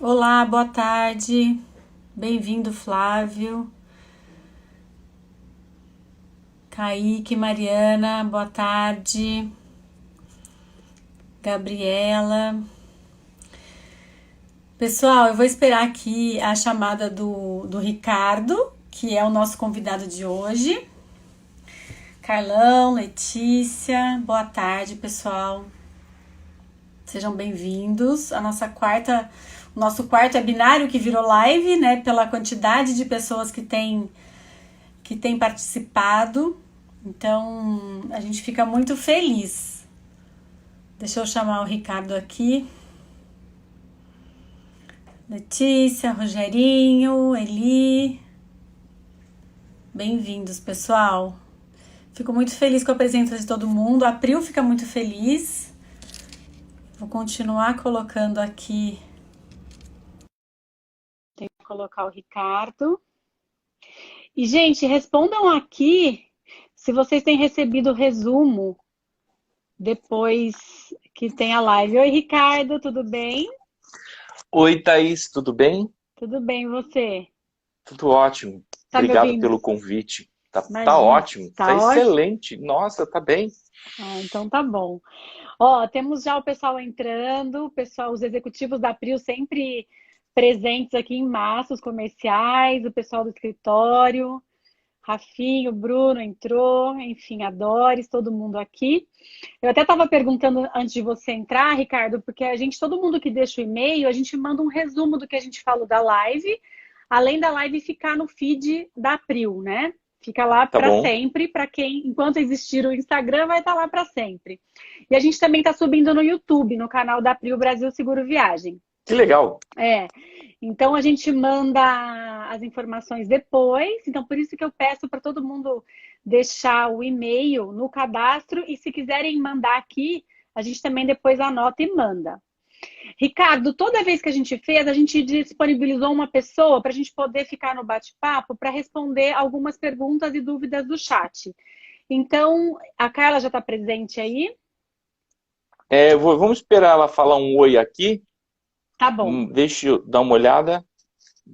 Olá, boa tarde. Bem-vindo, Flávio. Kaique, Mariana, boa tarde. Gabriela. Pessoal, eu vou esperar aqui a chamada do Ricardo, que é o nosso convidado de hoje. Carlão, Letícia, boa tarde, pessoal. Sejam bem-vindos. O nosso quarto é binário que virou live, né? Pela quantidade de pessoas que tem participado. Então, a gente fica muito feliz. Deixa eu chamar o Ricardo aqui. Letícia, Rogerinho, Eli. Bem-vindos, pessoal. Fico muito feliz com a presença de todo mundo. A Pril fica muito feliz. Vou continuar colocando aqui. Tem que colocar o Ricardo. E, gente, respondam aqui se vocês têm recebido o resumo depois que tem a live. Oi, Ricardo, tudo bem? Oi, Thaís, tudo bem? Tudo bem, e você? Tudo ótimo. Tá me Obrigado ouvindo? pelo convite. Tá Imagina, ótimo, tá tá ótimo? excelente. Nossa, tá bem. Ah, então tá bom. Ó, temos já o pessoal entrando, os executivos da Prio sempre presentes aqui em massa, os comerciais, o pessoal do escritório, Rafinho, Bruno entrou, enfim, a Doris, todo mundo aqui. Eu até estava perguntando antes de você entrar, Ricardo, porque todo mundo que deixa o e-mail, a gente manda um resumo do que a gente falou da live, além da live ficar no feed da Prio, né? Fica lá Tá para bom. sempre, para quem, enquanto existir o Instagram, vai estar lá para sempre. E a gente também está subindo no YouTube, no canal da Prio Brasil Seguro Viagem. Que legal. É, então a gente manda as informações depois, então por isso que eu peço para todo mundo deixar o e-mail no cadastro e se quiserem mandar aqui, a gente também depois anota e manda. Ricardo, toda vez que a gente fez, a gente disponibilizou uma pessoa para a gente poder ficar no bate-papo para responder algumas perguntas e dúvidas do chat. Então, a Carla já está presente aí? Vamos esperar ela falar um oi aqui. Tá bom, Deixa eu dar uma olhada,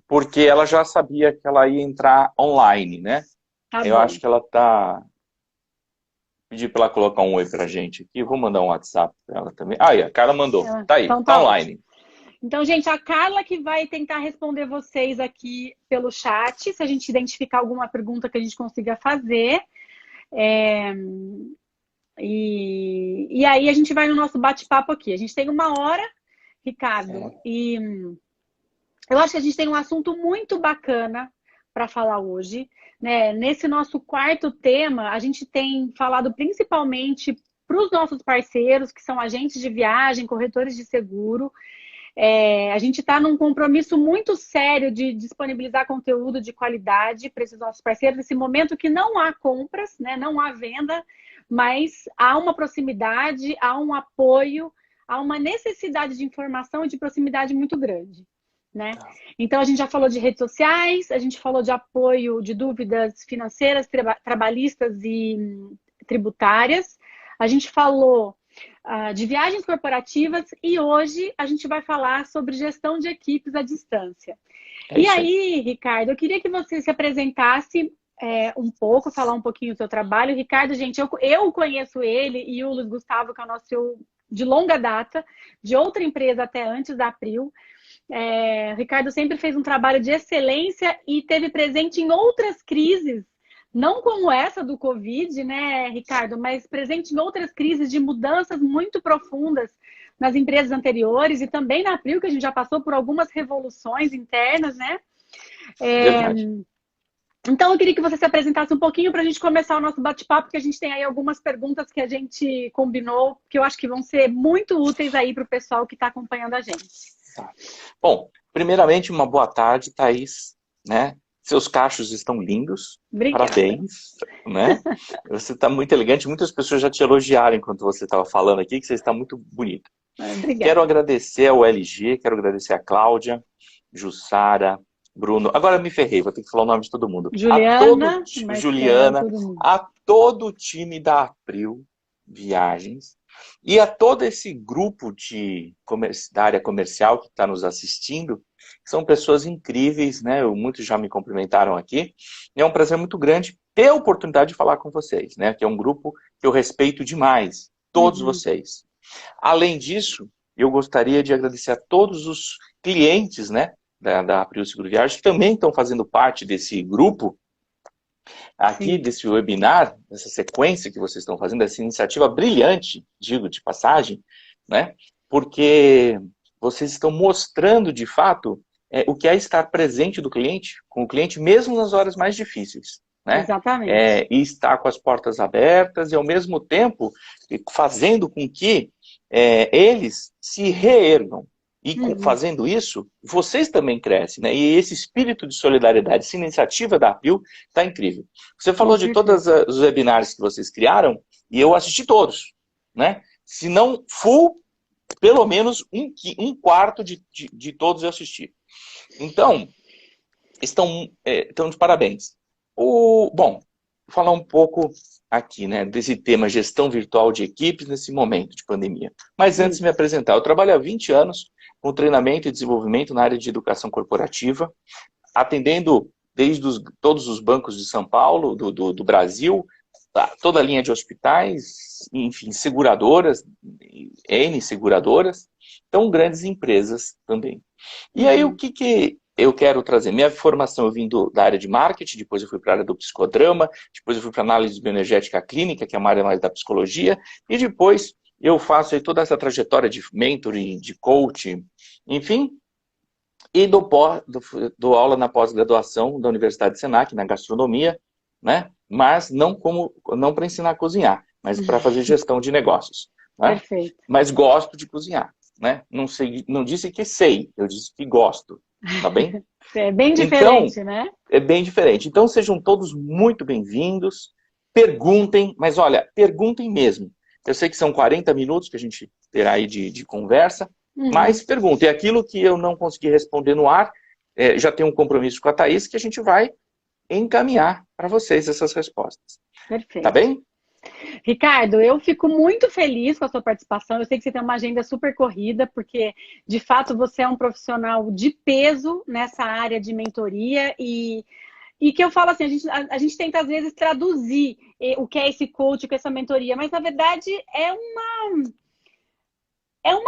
porque ela já sabia que ela ia entrar online, né? tá Eu bom. acho que ela tá. Pedir para ela colocar um oi pra gente aqui. Vou mandar um WhatsApp para ela também. Ah, a Carla mandou. Tá aí, Então tá tá ótimo. online. Então, gente, a Carla que vai tentar responder vocês aqui pelo chat, se a gente identificar alguma pergunta que a gente consiga fazer. É, e aí a gente vai no nosso bate-papo aqui. A gente tem uma hora, Ricardo, e eu acho que a gente tem um assunto muito bacana para falar hoje. Né? Nesse nosso quarto tema, a gente tem falado principalmente para os nossos parceiros, que são agentes de viagem, corretores de seguro. A gente está num compromisso muito sério de disponibilizar conteúdo de qualidade para esses nossos parceiros, nesse momento que não há compras, né? Não há venda, mas há uma proximidade, há um apoio, há uma necessidade de informação e de proximidade muito grande. Né? Então, a gente já falou de redes sociais, a gente falou de apoio de dúvidas financeiras, trabalhistas e tributárias, a gente falou de viagens corporativas e hoje a gente vai falar sobre gestão de equipes à distância. É E isso aí. aí, Ricardo, eu queria que você se apresentasse um pouco, falar um pouquinho do seu trabalho. Ricardo, gente, eu conheço ele e o Luiz Gustavo, que é o nosso de longa data, de outra empresa até antes da April. O Ricardo sempre fez um trabalho de excelência e teve presente em outras crises, não como essa do Covid, né, Ricardo, mas presente em outras crises de mudanças muito profundas nas empresas anteriores e também na April, que a gente já passou por algumas revoluções internas, né? É, Verdade. então, eu queria que você se apresentasse um pouquinho para a gente começar o nosso bate-papo, que a gente tem aí algumas perguntas que a gente combinou, que eu acho que vão ser muito úteis aí para o pessoal que está acompanhando a gente. Tá. Bom, primeiramente, uma boa tarde, Thaís, né? Seus cachos estão lindos, Obrigada. parabéns, né? Você está muito elegante, muitas pessoas já te elogiaram enquanto você estava falando aqui, que você está muito bonita. Quero Obrigada. agradecer ao LG, quero agradecer a Cláudia, Jussara, Bruno. Agora me ferrei, vou ter que falar o nome de todo mundo. Juliana, Marcela, Juliana, todo mundo. a todo o time da April Viagens, E a todo esse grupo da área comercial que está nos assistindo, são pessoas incríveis, né? Muitos já me cumprimentaram aqui. E é um prazer muito grande ter a oportunidade de falar com vocês, né? Que é um grupo que eu respeito demais, todos vocês. Além disso, eu gostaria de agradecer a todos os clientes, né, da April Seguro Viagem, que também estão fazendo parte desse grupo, aqui, desse webinar, dessa sequência que vocês estão fazendo, dessa iniciativa brilhante, digo de passagem, né? Porque vocês estão mostrando, de fato, o que é estar presente do cliente, com o cliente, mesmo nas horas mais difíceis. Né? Exatamente. E estar com as portas abertas e, ao mesmo tempo, fazendo com que eles se reergam. E fazendo isso, vocês também crescem, né? E esse espírito de solidariedade, essa iniciativa da April está incrível. Você falou de todos os webinars que vocês criaram, e eu assisti todos, né? Se não full, pelo menos um quarto de todos eu assisti. Então, estão de parabéns. Bom, vou falar um pouco aqui, né, desse tema gestão virtual de equipes nesse momento de pandemia. Mas antes de me apresentar, eu trabalho há 20 anos com treinamento e desenvolvimento na área de educação corporativa, atendendo desde todos os bancos de São Paulo, do Brasil, toda a linha de hospitais, enfim, seguradoras, N seguradoras, então grandes empresas também. E aí o que eu quero trazer? Minha formação eu vim da área de marketing, depois eu fui para a área do psicodrama, depois eu fui para a análise bioenergética clínica, que é uma área mais da psicologia, e depois eu faço aí toda essa trajetória de mentoring, de coaching, enfim, e dou aula na pós-graduação da Universidade de Senac, na gastronomia, né? Mas não para ensinar a cozinhar, mas para fazer gestão de negócios. Né? Perfeito. Mas gosto de cozinhar. Né? Não disse que sei, eu disse que gosto. Tá bem? É bem diferente, então, né? É bem diferente. Então sejam todos muito bem-vindos. Perguntem, mas olha, perguntem mesmo. Eu sei que são 40 minutos que a gente terá aí de conversa, mas perguntem. Aquilo que eu não consegui responder no ar, já tenho um compromisso com a Thaís que a gente vai encaminhar para vocês essas respostas. Perfeito. Tá bem? Ricardo, eu fico muito feliz com a sua participação. Eu sei que você tem uma agenda super corrida, porque, de fato, você é um profissional de peso nessa área de mentoria e que eu falo assim, a gente tenta, às vezes, traduzir o que é esse coach, o que é essa mentoria, mas, na verdade, é uma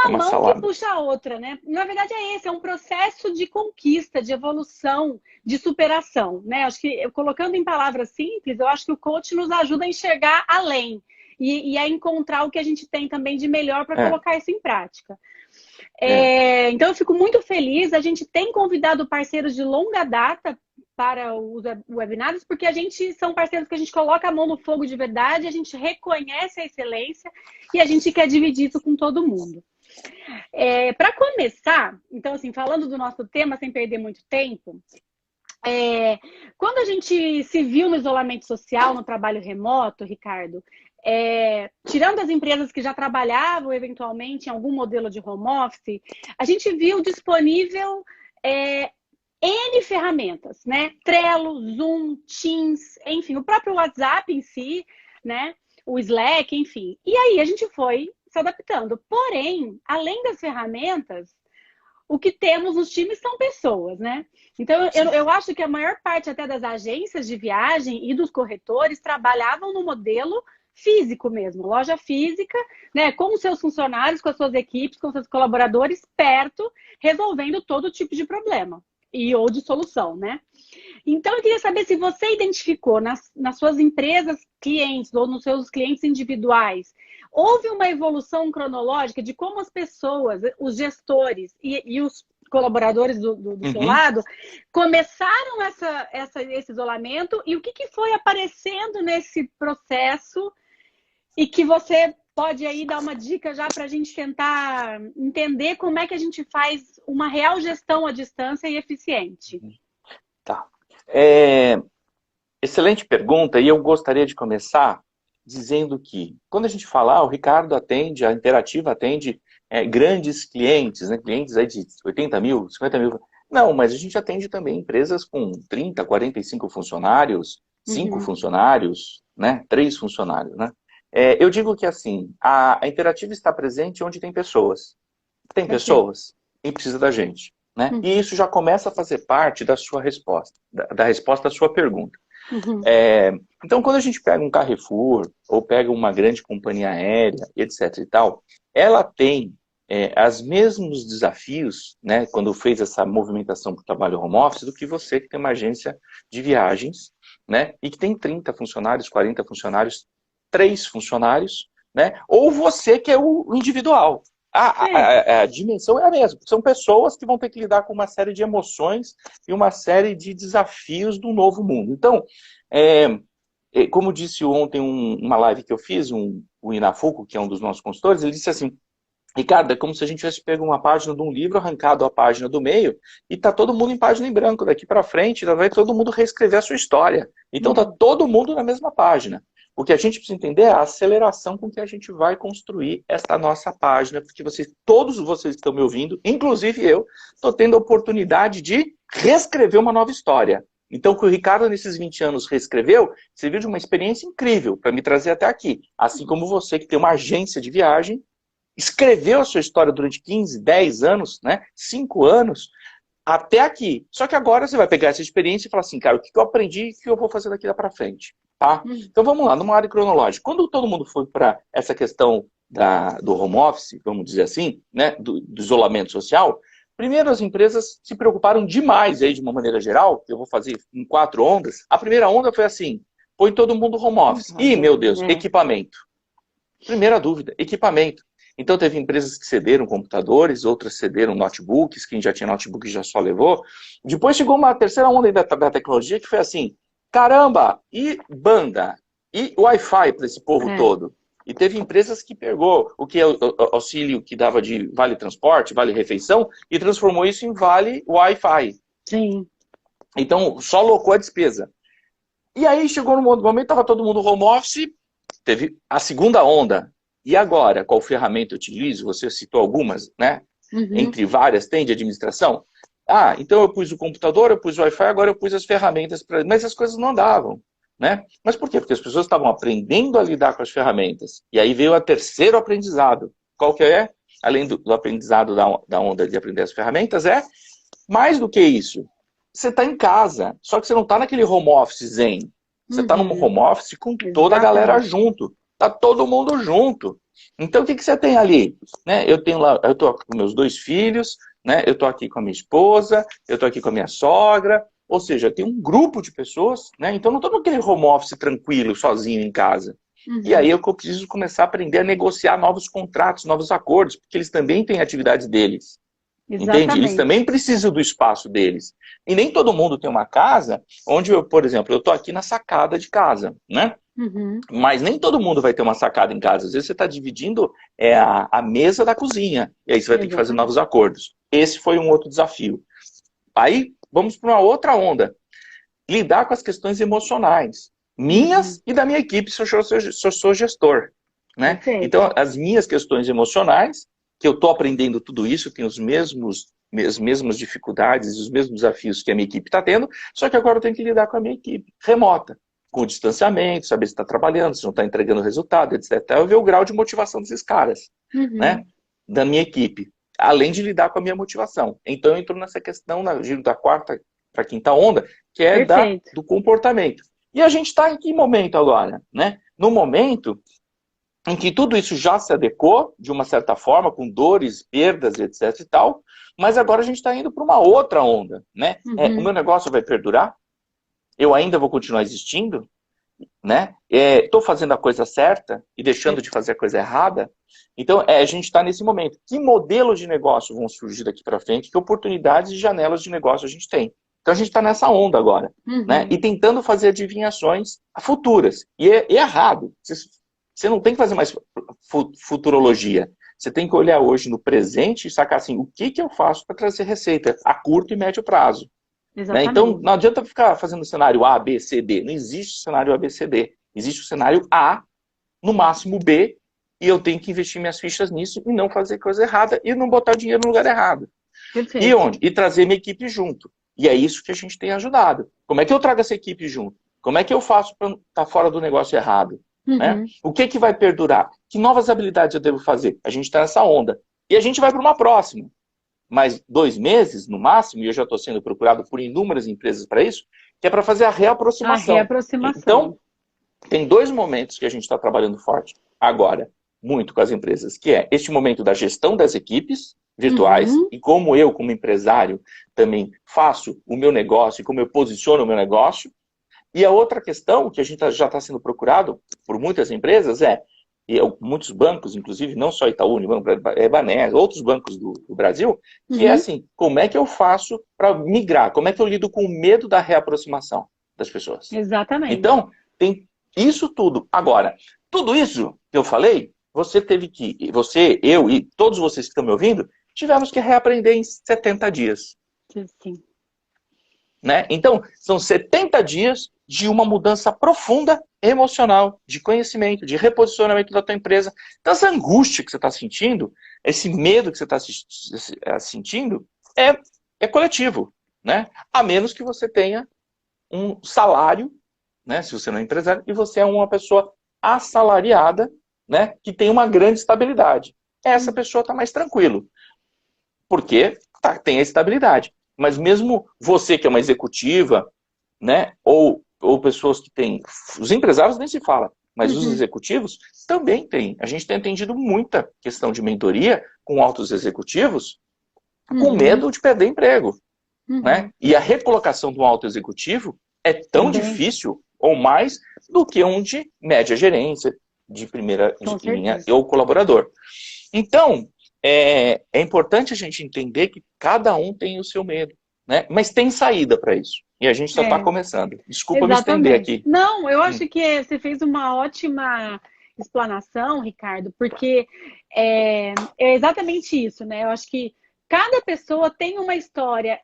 mão salada. Que puxa a outra, né? Na verdade é um processo de conquista, de evolução, de superação, né? Acho que, colocando em palavras simples, eu acho que o coach nos ajuda a enxergar além e a encontrar o que a gente tem também de melhor para colocar isso em prática. Então eu fico muito feliz, a gente tem convidado parceiros de longa data para os webinars, porque são parceiros que a gente coloca a mão no fogo de verdade, a gente reconhece a excelência e a gente quer dividir isso com todo mundo. Para começar, então, assim, falando do nosso tema, sem perder muito tempo, quando a gente se viu no isolamento social, no trabalho remoto, Ricardo, tirando as empresas que já trabalhavam eventualmente em algum modelo de home office, a gente viu disponível N ferramentas, né? Trello, Zoom, Teams, enfim, o próprio WhatsApp em si, né? O Slack, enfim. E aí a gente foi se adaptando. Porém, além das ferramentas, o que temos nos times são pessoas, né? Então, eu acho que a maior parte até das agências de viagem e dos corretores trabalhavam no modelo físico mesmo, loja física, né? Com os seus funcionários, com as suas equipes, com os seus colaboradores perto, resolvendo todo tipo de problema. Ou de solução, né? Então, eu queria saber se você identificou nas suas empresas clientes ou nos seus clientes individuais, houve uma evolução cronológica de como as pessoas, os gestores e os colaboradores do seu lado, começaram esse isolamento e o que foi aparecendo nesse processo e que você pode aí dar uma dica já para a gente tentar entender como é que a gente faz uma real gestão à distância e eficiente. Tá. Excelente pergunta, e eu gostaria de começar dizendo que, quando a gente fala, o Ricardo atende, a Interativa atende grandes clientes, né? Clientes aí de 80 mil, 50 mil. Não, mas a gente atende também empresas com 30, 45 funcionários, 5 funcionários, né? 3 funcionários, né? Eu digo que assim, a Interativa está presente onde tem pessoas. Tem pessoas e precisa da gente, né? E isso já começa a fazer parte da sua resposta, da resposta à sua pergunta. Então, quando a gente pega um Carrefour, ou pega uma grande companhia aérea, etc e tal, ela tem os mesmos desafios, né, quando fez essa movimentação para o trabalho home office, do que você que tem uma agência de viagens, né, e que tem 30 funcionários, 40 funcionários, 3 funcionários, né, ou você que é o individual. A dimensão é a mesma. São pessoas que vão ter que lidar com uma série de emoções e uma série de desafios do novo mundo. Então, como disse ontem uma live que eu fiz, o Inafuco, que é um dos nossos consultores, ele disse assim, Ricardo, é como se a gente tivesse pego uma página de um livro, arrancado a página do meio, e tá todo mundo em página em branco. Daqui para frente, vai todo mundo reescrever a sua história. Então tá todo mundo na mesma página. O que a gente precisa entender é a aceleração com que a gente vai construir esta nossa página, porque todos vocês que estão me ouvindo, inclusive eu, estou tendo a oportunidade de reescrever uma nova história. Então, o que o Ricardo, nesses 20 anos, reescreveu, serviu de uma experiência incrível para me trazer até aqui. Assim como você, que tem uma agência de viagem, escreveu a sua história durante 15, 10 anos, né? 5 anos, até aqui. Só que agora você vai pegar essa experiência e falar assim, cara, o que eu aprendi e o que eu vou fazer daqui para frente? Tá? Então vamos lá, numa área cronológica. Quando todo mundo foi para essa questão do home office, vamos dizer assim, né? do isolamento social, primeiro as empresas se preocuparam demais, aí, de uma maneira geral, que eu vou fazer em 4 ondas. A primeira onda foi assim, põe todo mundo home office. Ih, meu Deus, equipamento. Primeira dúvida, equipamento. Então teve empresas que cederam computadores, outras cederam notebooks, quem já tinha notebook já só levou. Depois chegou uma terceira onda da tecnologia que foi assim, caramba, e banda, e Wi-Fi para esse povo todo. E teve empresas que pegou o que é o auxílio que dava de vale transporte, vale refeição, e transformou isso em vale Wi-Fi. Sim. Então só locou a despesa. E aí chegou no momento, estava todo mundo home office, teve a segunda onda. E agora, qual ferramenta eu utilizo? Você citou algumas, né? Entre várias, tem de administração? Então eu pus o computador, eu pus o Wi-Fi, agora eu pus as ferramentas. Mas as coisas não andavam, né? Mas por quê? Porque as pessoas estavam aprendendo a lidar com as ferramentas. E aí veio o terceiro aprendizado. Qual que é? Além do aprendizado da onda de aprender as ferramentas, mais do que isso. Você está em casa, só que você não está naquele home office zen. Você está num home office com toda a galera junto. Tá todo mundo junto. Então, o que você tem ali? Né? Eu tô com meus 2 filhos, né? Eu tô aqui com a minha esposa, eu tô aqui com a minha sogra, ou seja, tem um grupo de pessoas, né? Então, não tô naquele home office tranquilo, sozinho em casa. E aí eu preciso começar a aprender a negociar novos contratos, novos acordos, porque eles também têm atividades deles. Exatamente. Entende? Eles também precisam do espaço deles. E nem todo mundo tem uma casa onde por exemplo, eu tô aqui na sacada de casa, né? Mas nem todo mundo vai ter uma sacada em casa. Às vezes você está dividindo a mesa da cozinha. E aí você vai ter que fazer novos acordos. Esse foi um outro desafio. Aí, vamos para uma outra onda. Lidar com as questões emocionais. Minhas e da minha equipe, se eu sou gestor. Né? Então, as minhas questões emocionais, que eu estou aprendendo tudo isso, tem as mesmas dificuldades, os mesmos desafios que a minha equipe está tendo, só que agora eu tenho que lidar com a minha equipe remota. Com o distanciamento, saber se está trabalhando, se não está entregando resultado, etc. Eu ver o grau de motivação desses caras, né? Da minha equipe. Além de lidar com a minha motivação. Então eu entro nessa questão, da quarta para a quinta onda, que é do comportamento. E a gente está em que momento agora? Né? No momento em que tudo isso já se adequou, de uma certa forma, com dores, perdas, etc. e tal, mas agora a gente está indo para uma outra onda. Né? O meu negócio vai perdurar? Eu ainda vou continuar existindo, né? Estou fazendo a coisa certa e deixando de fazer a coisa errada. Então, a gente está nesse momento. Que modelos de negócio vão surgir daqui para frente? Que oportunidades e janelas de negócio a gente tem? Então, a gente está nessa onda agora, né? E tentando fazer adivinhações futuras. E é errado. Você não tem que fazer mais futurologia. Você tem que olhar hoje no presente e sacar assim, o que eu faço para trazer receita a curto e médio prazo. Né? Então, não adianta ficar fazendo cenário A, B, C, D. Não existe cenário A, B, C, D. Existe o cenário A, no máximo B, e eu tenho que investir minhas fichas nisso e não fazer coisa errada e não botar dinheiro no lugar errado. Perfeito. E onde? E trazer minha equipe junto. E é isso que a gente tem ajudado. Como é que eu trago essa equipe junto? Como é que eu faço para não estar fora do negócio errado? né? O que vai perdurar? Que novas habilidades eu devo fazer? A gente está nessa onda. E a gente vai para uma próxima. Mas 2 meses, no máximo, e eu já estou sendo procurado por inúmeras empresas para isso, que é para fazer a reaproximação. A reaproximação. Então, tem 2 momentos que a gente está trabalhando forte agora, muito com as empresas, que é este momento da gestão das equipes virtuais, e como eu, como empresário, também faço o meu negócio e como eu posiciono o meu negócio. E a outra questão, que a gente já está sendo procurado por muitas empresas, muitos bancos, inclusive, não só Itaú, Bané, outros bancos do Brasil, que é assim, como é que eu faço para migrar? Como é que eu lido com o medo da reaproximação das pessoas? Exatamente. Então, tem isso tudo. Agora, tudo isso que eu falei, você, eu e todos vocês que estão me ouvindo, tivemos que reaprender em 70 dias. Sim. Né? Então, são 70 dias de uma mudança profunda emocional, de conhecimento, de reposicionamento da tua empresa. Então, essa angústia que você está sentindo, esse medo que você está sentindo, é coletivo, né? A menos que você tenha um salário, né? Se você não é empresário, e você é uma pessoa assalariada, né? Que tem uma grande estabilidade. Essa pessoa está mais tranquilo. Porque tem a estabilidade. Mas mesmo você que é uma executiva, né? Ou pessoas que têm... Os empresários nem se fala, mas os executivos também têm. A gente tem atendido muita questão de mentoria com altos executivos com medo de perder emprego. Né? E a recolocação do alto executivo é tão difícil ou mais do que um de média gerência, de primeira linha ou colaborador. Então, é importante a gente entender que cada um tem o seu medo, né? Mas tem saída para isso. E a gente só está começando. Desculpa me estender aqui. Não, eu acho que você fez uma ótima explanação, Ricardo, porque é exatamente isso, né? Eu acho que cada pessoa tem uma história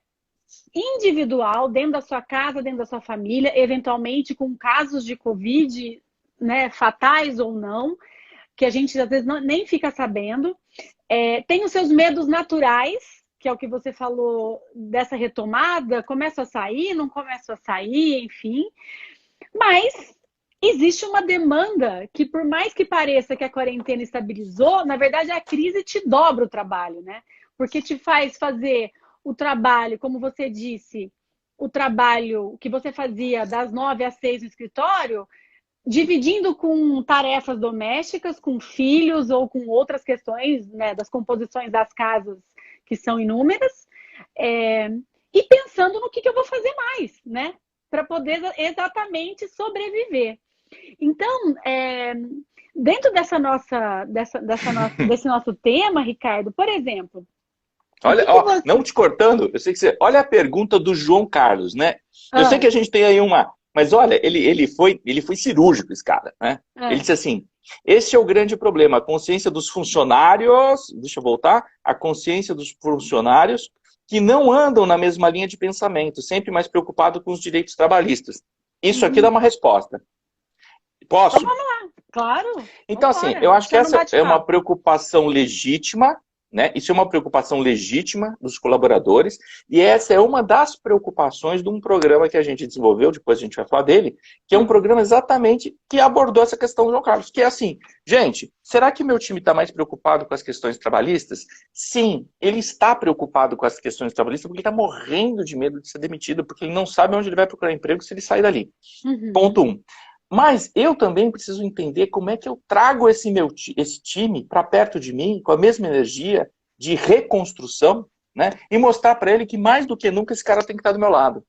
individual dentro da sua casa, dentro da sua família, eventualmente com casos de Covid, né, fatais ou não, que a gente às vezes nem fica sabendo. Tem os seus medos naturais, que é o que você falou dessa retomada, começa a sair, não começa a sair, enfim. Mas existe uma demanda que, por mais que pareça que a quarentena estabilizou, na verdade a crise te dobra o trabalho, né? Porque te faz fazer o trabalho, como você disse, o trabalho que você fazia das 9 às 6 no escritório, dividindo com tarefas domésticas, com filhos ou com outras questões, né, das composições das casas, que são inúmeras, e pensando no que eu vou fazer mais, né, para poder exatamente sobreviver. Então, dentro desse nosso tema, Ricardo, por exemplo... Olha, não te cortando, eu sei que olha a pergunta do João Carlos, né? Eu sei que a gente tem aí uma... Mas olha, ele foi cirúrgico, esse cara, né? Ele disse assim, esse é o grande problema, a consciência dos funcionários, deixa eu voltar, a consciência dos funcionários que não andam na mesma linha de pensamento, sempre mais preocupado com os direitos trabalhistas. Isso aqui dá uma resposta. Posso? Então, vamos lá, claro. Então, assim, eu acho que essa é uma preocupação legítima, né? Isso é uma preocupação legítima dos colaboradores, e essa é uma das preocupações de um programa que a gente desenvolveu, depois a gente vai falar dele, que é um programa exatamente que abordou essa questão do João Carlos, que é assim, gente, será que meu time está mais preocupado com as questões trabalhistas? Sim, ele está preocupado com as questões trabalhistas porque ele está morrendo de medo de ser demitido, porque ele não sabe onde ele vai procurar emprego se ele sair dali. Ponto 1. Mas eu também preciso entender como é que eu trago esse time para perto de mim, com a mesma energia de reconstrução, né? E mostrar para ele que mais do que nunca esse cara tem que estar do meu lado.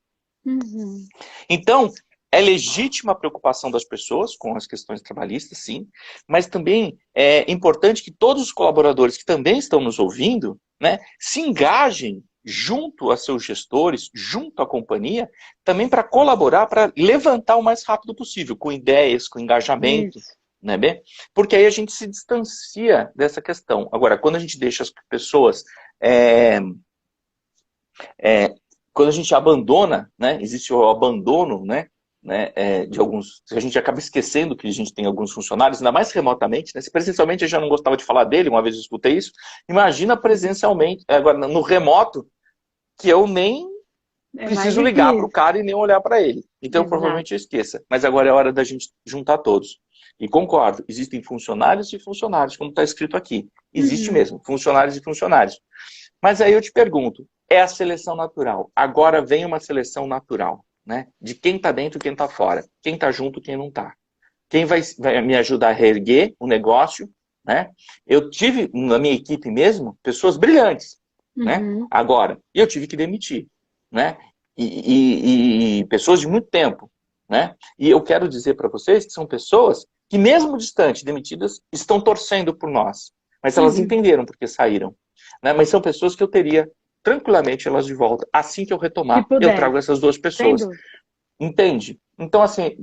Então, é legítima a preocupação das pessoas com as questões trabalhistas, sim, mas também é importante que todos os colaboradores que também estão nos ouvindo, né, se engajem junto a seus gestores, junto à companhia, também para colaborar, para levantar o mais rápido possível, com ideias, com engajamento, né, bem? Porque aí a gente se distancia dessa questão. Agora, quando a gente deixa as pessoas... quando a gente abandona, né, existe o abandono, né, de alguns... A gente acaba esquecendo que a gente tem alguns funcionários, ainda mais remotamente, né? Se presencialmente eu já não gostava de falar dele, uma vez eu escutei isso, imagina presencialmente, agora no remoto, que eu nem preciso ligar para o cara e nem olhar para ele. Então, provavelmente eu esqueça. Mas agora é hora da gente juntar todos. E concordo, existem funcionários e funcionários, como está escrito aqui. Existe mesmo, funcionários e funcionários. Mas aí eu te pergunto, é a seleção natural. Agora vem uma seleção natural, né? De quem está dentro e quem está fora. Quem está junto e quem não está. Quem vai me ajudar a reerguer o negócio, né? Eu tive, na minha equipe mesmo, pessoas brilhantes, né? Agora, eu tive que demitir, né? E pessoas de muito tempo, né? E eu quero dizer para vocês que são pessoas que, mesmo distante, demitidas, estão torcendo por nós. Mas elas entenderam porque saíram, né? Mas são pessoas que eu teria tranquilamente elas de volta. Assim que eu retomar, eu trago essas duas pessoas. Entende? Então, assim,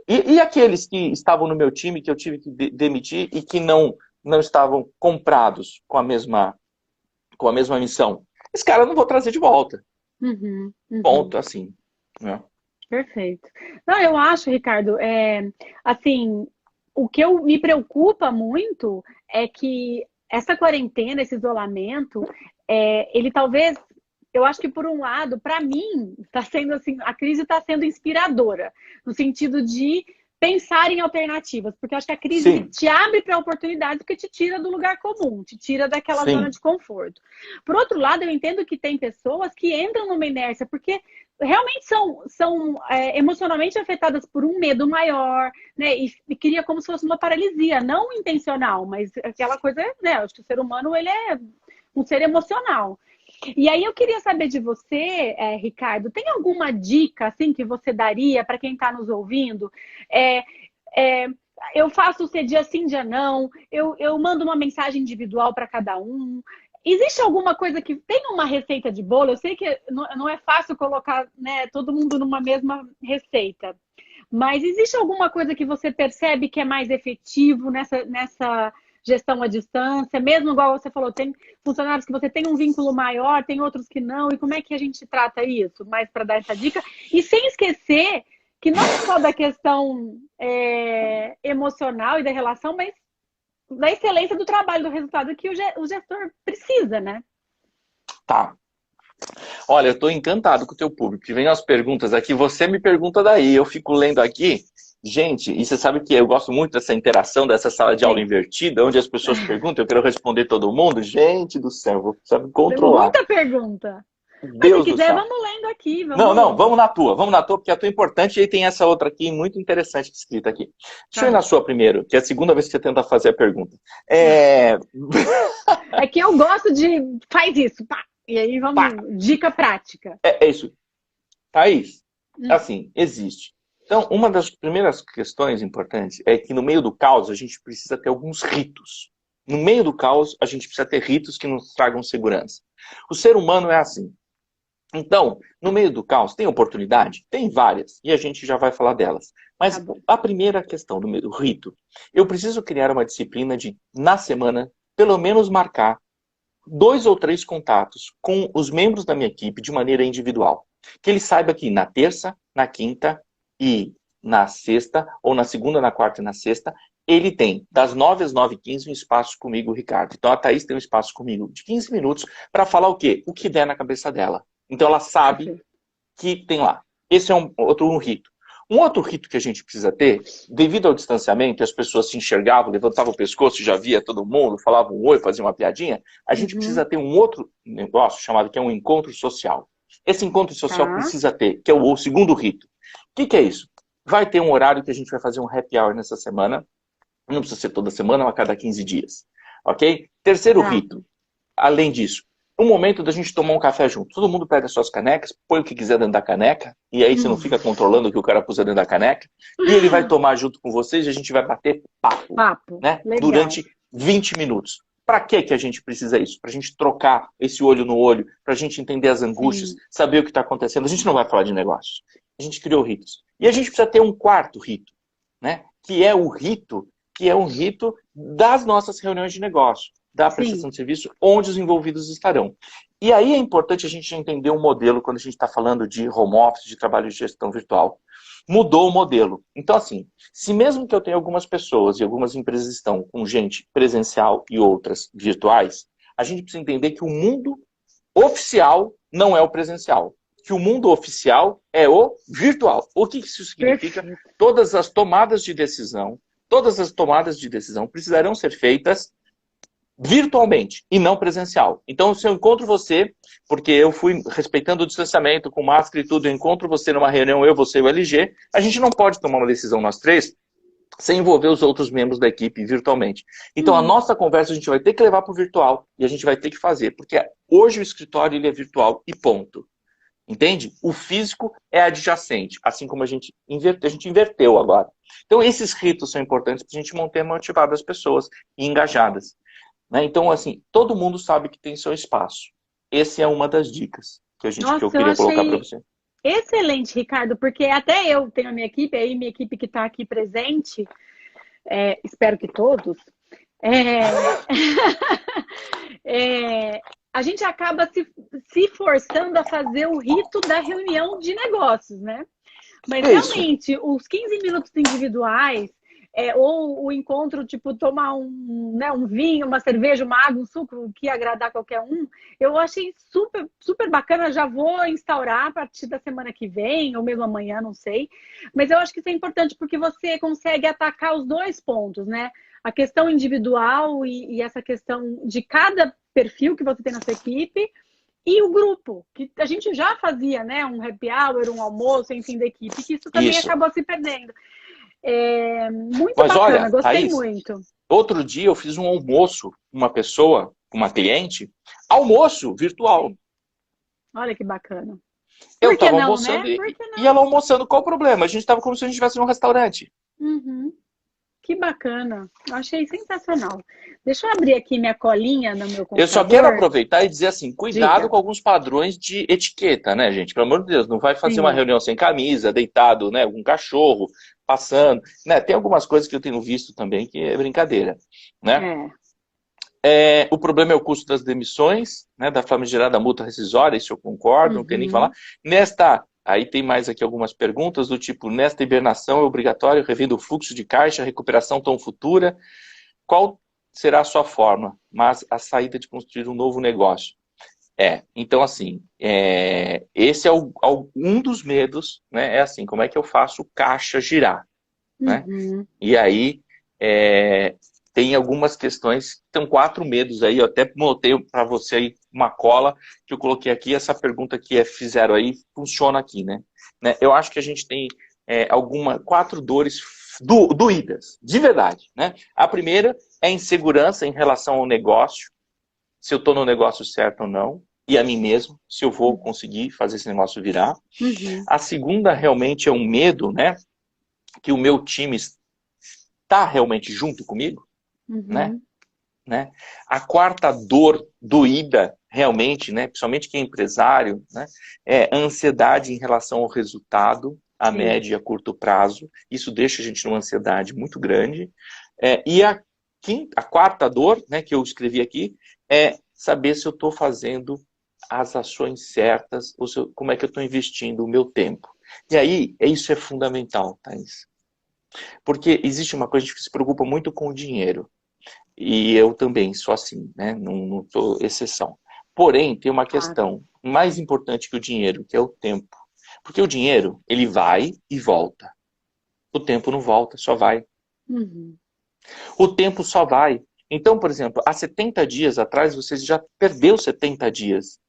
e aqueles que estavam no meu time, que eu tive que demitir e que não estavam comprados com a mesma missão? Esse cara eu não vou trazer de volta. Ponto, assim. Né? Perfeito. Não, eu acho, Ricardo, assim, o que me preocupa muito é que essa quarentena, esse isolamento, ele talvez, eu acho que por um lado, para mim, está sendo assim, a crise está sendo inspiradora, no sentido de pensar em alternativas, porque eu acho que a crise te abre para oportunidades, porque te tira do lugar comum, te tira daquela zona de conforto. Por outro lado, eu entendo que tem pessoas que entram numa inércia, porque realmente são emocionalmente afetadas por um medo maior, né? E cria como se fosse uma paralisia, não intencional, mas aquela coisa, né? Acho que o ser humano, ele é um ser emocional. E aí eu queria saber de você, Ricardo, tem alguma dica assim que você daria para quem está nos ouvindo? Eu faço ser dia sim, dia não, eu mando uma mensagem individual para cada um. Existe alguma coisa que tem uma receita de bolo? Eu sei que não é fácil colocar, né, todo mundo numa mesma receita, mas existe alguma coisa que você percebe que é mais efetivo nessa gestão à distância? Mesmo igual você falou, tem funcionários que você tem um vínculo maior, tem outros que não. E como é que a gente trata isso? Mais para dar essa dica. E sem esquecer que não é só da questão emocional e da relação, mas da excelência do trabalho, do resultado que o gestor precisa, né? Tá. Olha, eu estou encantado com o teu público. Que vem as perguntas aqui, você me pergunta daí, eu fico lendo aqui. Gente, e você sabe que eu gosto muito dessa interação, dessa sala de aula invertida, onde as pessoas perguntam, eu quero responder todo mundo. Gente do céu, vou precisar me controlar. Muita pergunta. Deus se quiser, do céu. vamos lendo aqui. Vamos na tua, porque a tua é importante, e aí tem essa outra aqui, muito interessante escrita aqui. Deixa eu ir na sua primeiro, que é a segunda vez que você tenta fazer a pergunta. É que eu gosto de... Faz isso, pá. E aí vamos... Pá. Dica prática. É isso. Thaís, assim, existe. Então, uma das primeiras questões importantes é que no meio do caos a gente precisa ter alguns ritos. No meio do caos a gente precisa ter ritos que nos tragam segurança. O ser humano é assim. Então, no meio do caos, tem oportunidade? Tem várias, e a gente já vai falar delas. Mas a primeira questão do rito, eu preciso criar uma disciplina de, na semana, pelo menos marcar 2 ou 3 contatos com os membros da minha equipe de maneira individual. Que ele saiba que na terça, na quinta e na sexta, ou na segunda, na quarta e na sexta, ele tem, das 9 às 9h15, um espaço comigo, Ricardo. Então a Thaís tem um espaço comigo de 15 minutos para falar o quê? O que der na cabeça dela. Então ela sabe que tem lá. Esse é um rito. Um outro rito que a gente precisa ter, devido ao distanciamento, as pessoas se enxergavam, levantavam o pescoço, já via todo mundo, falavam um oi, faziam uma piadinha, a gente precisa ter um outro negócio chamado que é um encontro social. Esse encontro social precisa ter, que é o segundo rito. O que é isso? Vai ter um horário que a gente vai fazer um happy hour nessa semana, não precisa ser toda semana, mas a cada 15 dias. Ok? Terceiro rito, além disso, um momento da gente tomar um café junto. Todo mundo pega suas canecas, põe o que quiser dentro da caneca, e aí você não fica controlando o que o cara pôs dentro da caneca, e ele vai tomar junto com vocês e a gente vai bater papo né? Durante 20 minutos. Para que a gente precisa disso? Para a gente trocar esse olho no olho, para a gente entender as angústias, saber o que está acontecendo. A gente não vai falar de negócios. A gente criou ritos. E a gente precisa ter um quarto rito, né? Que é um rito das nossas reuniões de negócio, da prestação de serviço, onde os envolvidos estarão. E aí é importante a gente entender um modelo quando a gente está falando de home office, de trabalho de gestão virtual. Mudou o modelo. Então, assim, se mesmo que eu tenha algumas pessoas e algumas empresas estão com gente presencial e outras virtuais, a gente precisa entender que o mundo oficial não é o presencial. Que o mundo oficial é o virtual. O que isso significa? Todas as tomadas de decisão, todas as tomadas de decisão precisarão ser feitas virtualmente e não presencial. Então, se eu encontro você, porque eu fui respeitando o distanciamento, com máscara e tudo, eu encontro você numa reunião, eu, você e o LG, a gente não pode tomar uma decisão nós três sem envolver os outros membros da equipe virtualmente. Então, a nossa conversa a gente vai ter que levar para o virtual e a gente vai ter que fazer, porque hoje o escritório ele é virtual e ponto. Entende? O físico é adjacente, assim como a gente inverteu agora. Então, esses ritos são importantes para a gente manter motivado as pessoas e engajadas. Né? Então, assim, todo mundo sabe que tem seu espaço. Essa é uma das dicas que eu queria colocar para você. Excelente, Ricardo, porque até eu tenho a minha equipe, aí minha equipe que está aqui presente, espero que todos, a gente acaba se forçando a fazer o rito da reunião de negócios, né? Mas realmente, os 15 minutos individuais, ou o encontro, tipo, tomar um vinho, uma cerveja, uma água, um suco, o que agradar qualquer um, eu achei super, super bacana. Já vou instaurar a partir da semana que vem, ou mesmo amanhã, não sei. Mas eu acho que isso é importante porque você consegue atacar os dois pontos, né? A questão individual e essa questão de cada perfil que você tem na sua equipe e o grupo, que a gente já fazia, né? Um happy hour, um almoço, enfim, da equipe, que isso também acabou se perdendo. Muito bacana, olha, gostei Thaís, muito. Outro dia eu fiz um almoço com uma pessoa, uma cliente, almoço virtual. Olha que bacana. Eu estava almoçando, né? E ela almoçando, qual o problema? A gente estava como se a gente estivesse num restaurante. Que bacana, eu achei sensacional. Deixa eu abrir aqui minha colinha no meu computador. Eu só quero aproveitar e dizer assim, cuidado com alguns padrões de etiqueta, né, gente? Pelo amor de Deus, não vai fazer uma reunião sem camisa, deitado, né, com um cachorro passando, né? Tem algumas coisas que eu tenho visto também que é brincadeira, né? O problema é o custo das demissões, né, da famigerada multa rescisória, isso eu concordo, não tem nem que falar. Aí tem mais aqui algumas perguntas do tipo, nesta hibernação é obrigatório revendo o fluxo de caixa, recuperação tão futura. Qual será a sua forma? Mas a saída de construir um novo negócio. Então assim, esse é um dos medos, né? É assim, como é que eu faço o caixa girar? Né? E aí, tem algumas questões, tem 4 medos aí, eu até montei para você aí uma cola que eu coloquei aqui, essa pergunta que fizeram aí, funciona aqui, né? Eu acho que a gente tem 4 dores doídas, de verdade, né? A primeira é a insegurança em relação ao negócio, se eu estou no negócio certo ou não, e a mim mesmo, se eu vou conseguir fazer esse negócio virar. A segunda realmente é um medo, né? Que o meu time está realmente junto comigo, né? A quarta dor doída, realmente, né? Principalmente quem é empresário, né? É a ansiedade em relação ao resultado, a médio e a curto prazo. Isso deixa a gente numa ansiedade muito grande. E a quarta dor, né, que eu escrevi aqui, é saber se eu estou fazendo as ações certas, ou como é que eu estou investindo o meu tempo. E aí, isso é fundamental, Thaís. Porque existe uma coisa que se preocupa muito com o dinheiro. E eu também sou assim, né? Não sou exceção. Porém, tem uma questão mais importante que o dinheiro, que é o tempo. Porque o dinheiro, ele vai e volta. O tempo não volta, só vai. O tempo só vai. Então, por exemplo, há 70 dias atrás, você já perdeu 70 dias.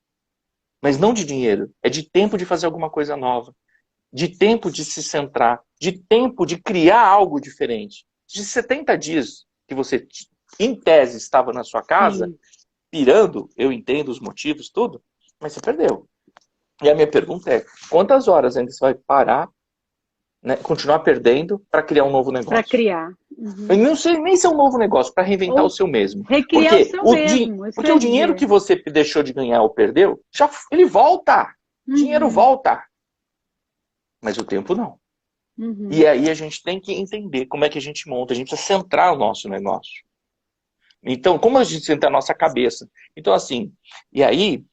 Mas não de dinheiro, é de tempo de fazer alguma coisa nova. De tempo de se centrar, de tempo de criar algo diferente. De 70 dias que você, em tese, estava na sua casa, pirando, eu entendo os motivos, tudo, mas você perdeu. E a minha pergunta é, quantas horas ainda você vai parar, né, continuar perdendo para criar um novo negócio? Para criar. Eu não sei nem se é um novo negócio, para reinventar o seu mesmo. Recriar o seu mesmo. Porque o dinheiro que você deixou de ganhar ou perdeu, ele volta. Dinheiro volta. Mas o tempo não. E aí a gente tem que entender como é que a gente monta. A gente precisa centrar o nosso negócio. Então, como a gente centra a nossa cabeça? Então, assim, e aí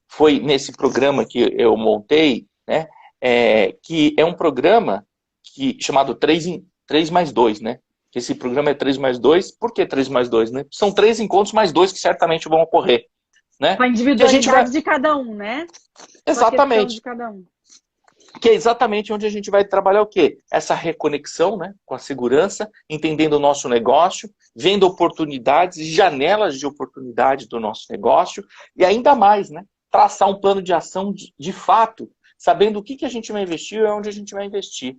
foi nesse programa que eu montei, né? Que é um programa chamado 3+2, né? Esse programa é 3+2. Por que 3+2, né? São 3 encontros mais 2 que certamente vão ocorrer. Né? Com a individualidade de cada um, né? Exatamente. De cada um. Que é exatamente onde a gente vai trabalhar o quê? Essa reconexão, né, com a segurança, entendendo o nosso negócio, vendo oportunidades e janelas de oportunidade do nosso negócio, e ainda mais, né, traçar um plano de ação de fato, sabendo o que a gente vai investir e onde a gente vai investir.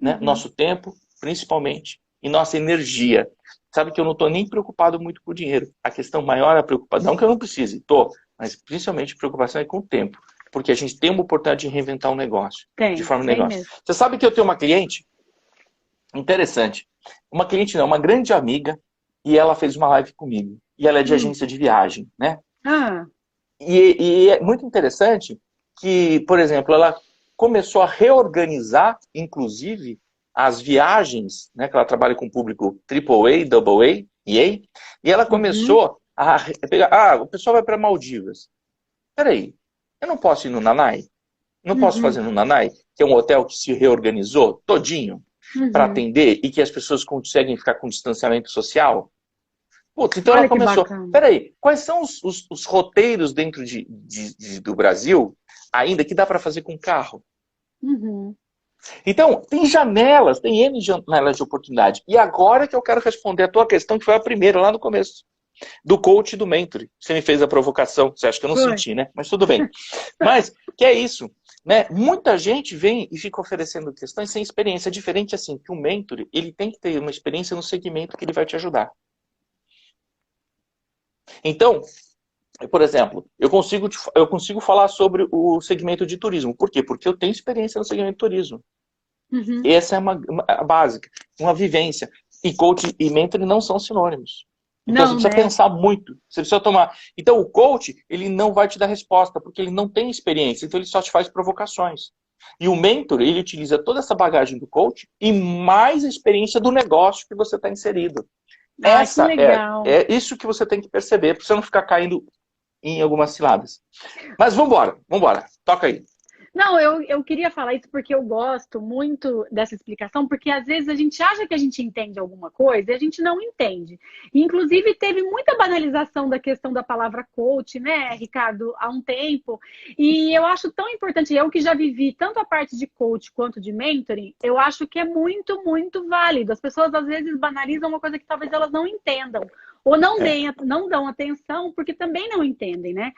Né? Nosso tempo, principalmente, e nossa energia. Sabe que eu não estou nem preocupado muito com o dinheiro. A questão maior é a preocupação, não que eu não precise, estou, mas principalmente a preocupação é com o tempo. Porque a gente tem uma oportunidade de reinventar um negócio. De forma de negócio. Mesmo. Você sabe que eu tenho uma cliente interessante. Uma cliente não, uma grande amiga, e ela fez uma live comigo. E ela é de agência de viagem, né? E é muito interessante que, por exemplo, ela começou a reorganizar, inclusive, as viagens, né? Que ela trabalha com público AAA, AA, EA, e ela começou a pegar, o pessoal vai para Maldivas. Peraí, eu não posso ir no Nanai? Não posso fazer no Nanai, que é um hotel que se reorganizou todinho para atender e que as pessoas conseguem ficar com distanciamento social? Putz, então ela começou. Peraí, quais são os roteiros dentro do Brasil ainda que dá para fazer com carro? Então, tem janelas, tem N janelas de oportunidade. E agora que eu quero responder a tua questão, que foi a primeira lá no começo. Do coach e do mentor. Você me fez a provocação, você acha que eu não senti, né? Mas tudo bem. Mas, que é isso, né? Muita gente vem e fica oferecendo questões sem experiência. É diferente assim, que o mentor, ele tem que ter uma experiência no segmento que ele vai te ajudar. Então, por exemplo, eu consigo falar sobre o segmento de turismo. Por quê? Porque eu tenho experiência no segmento de turismo. Essa é uma básica, uma vivência. E coach e mentor não são sinônimos. Então você precisa pensar muito, você precisa tomar. Então o coach, ele não vai te dar resposta, porque ele não tem experiência, então ele só te faz provocações. E o mentor, ele utiliza toda essa bagagem do coach e mais a experiência do negócio que você está inserido. Essa é isso que você tem que perceber, para você não ficar caindo em algumas ciladas. Mas vambora, toca aí. Não, eu queria falar isso porque eu gosto muito dessa explicação, porque às vezes a gente acha que a gente entende alguma coisa e a gente não entende. Inclusive, teve muita banalização da questão da palavra coach, né, Ricardo, há um tempo. E eu acho tão importante, eu que já vivi tanto a parte de coach quanto de mentoring, eu acho que é muito, muito válido. As pessoas às vezes banalizam uma coisa que talvez elas não entendam. Ou não dão atenção, porque também não entendem, né?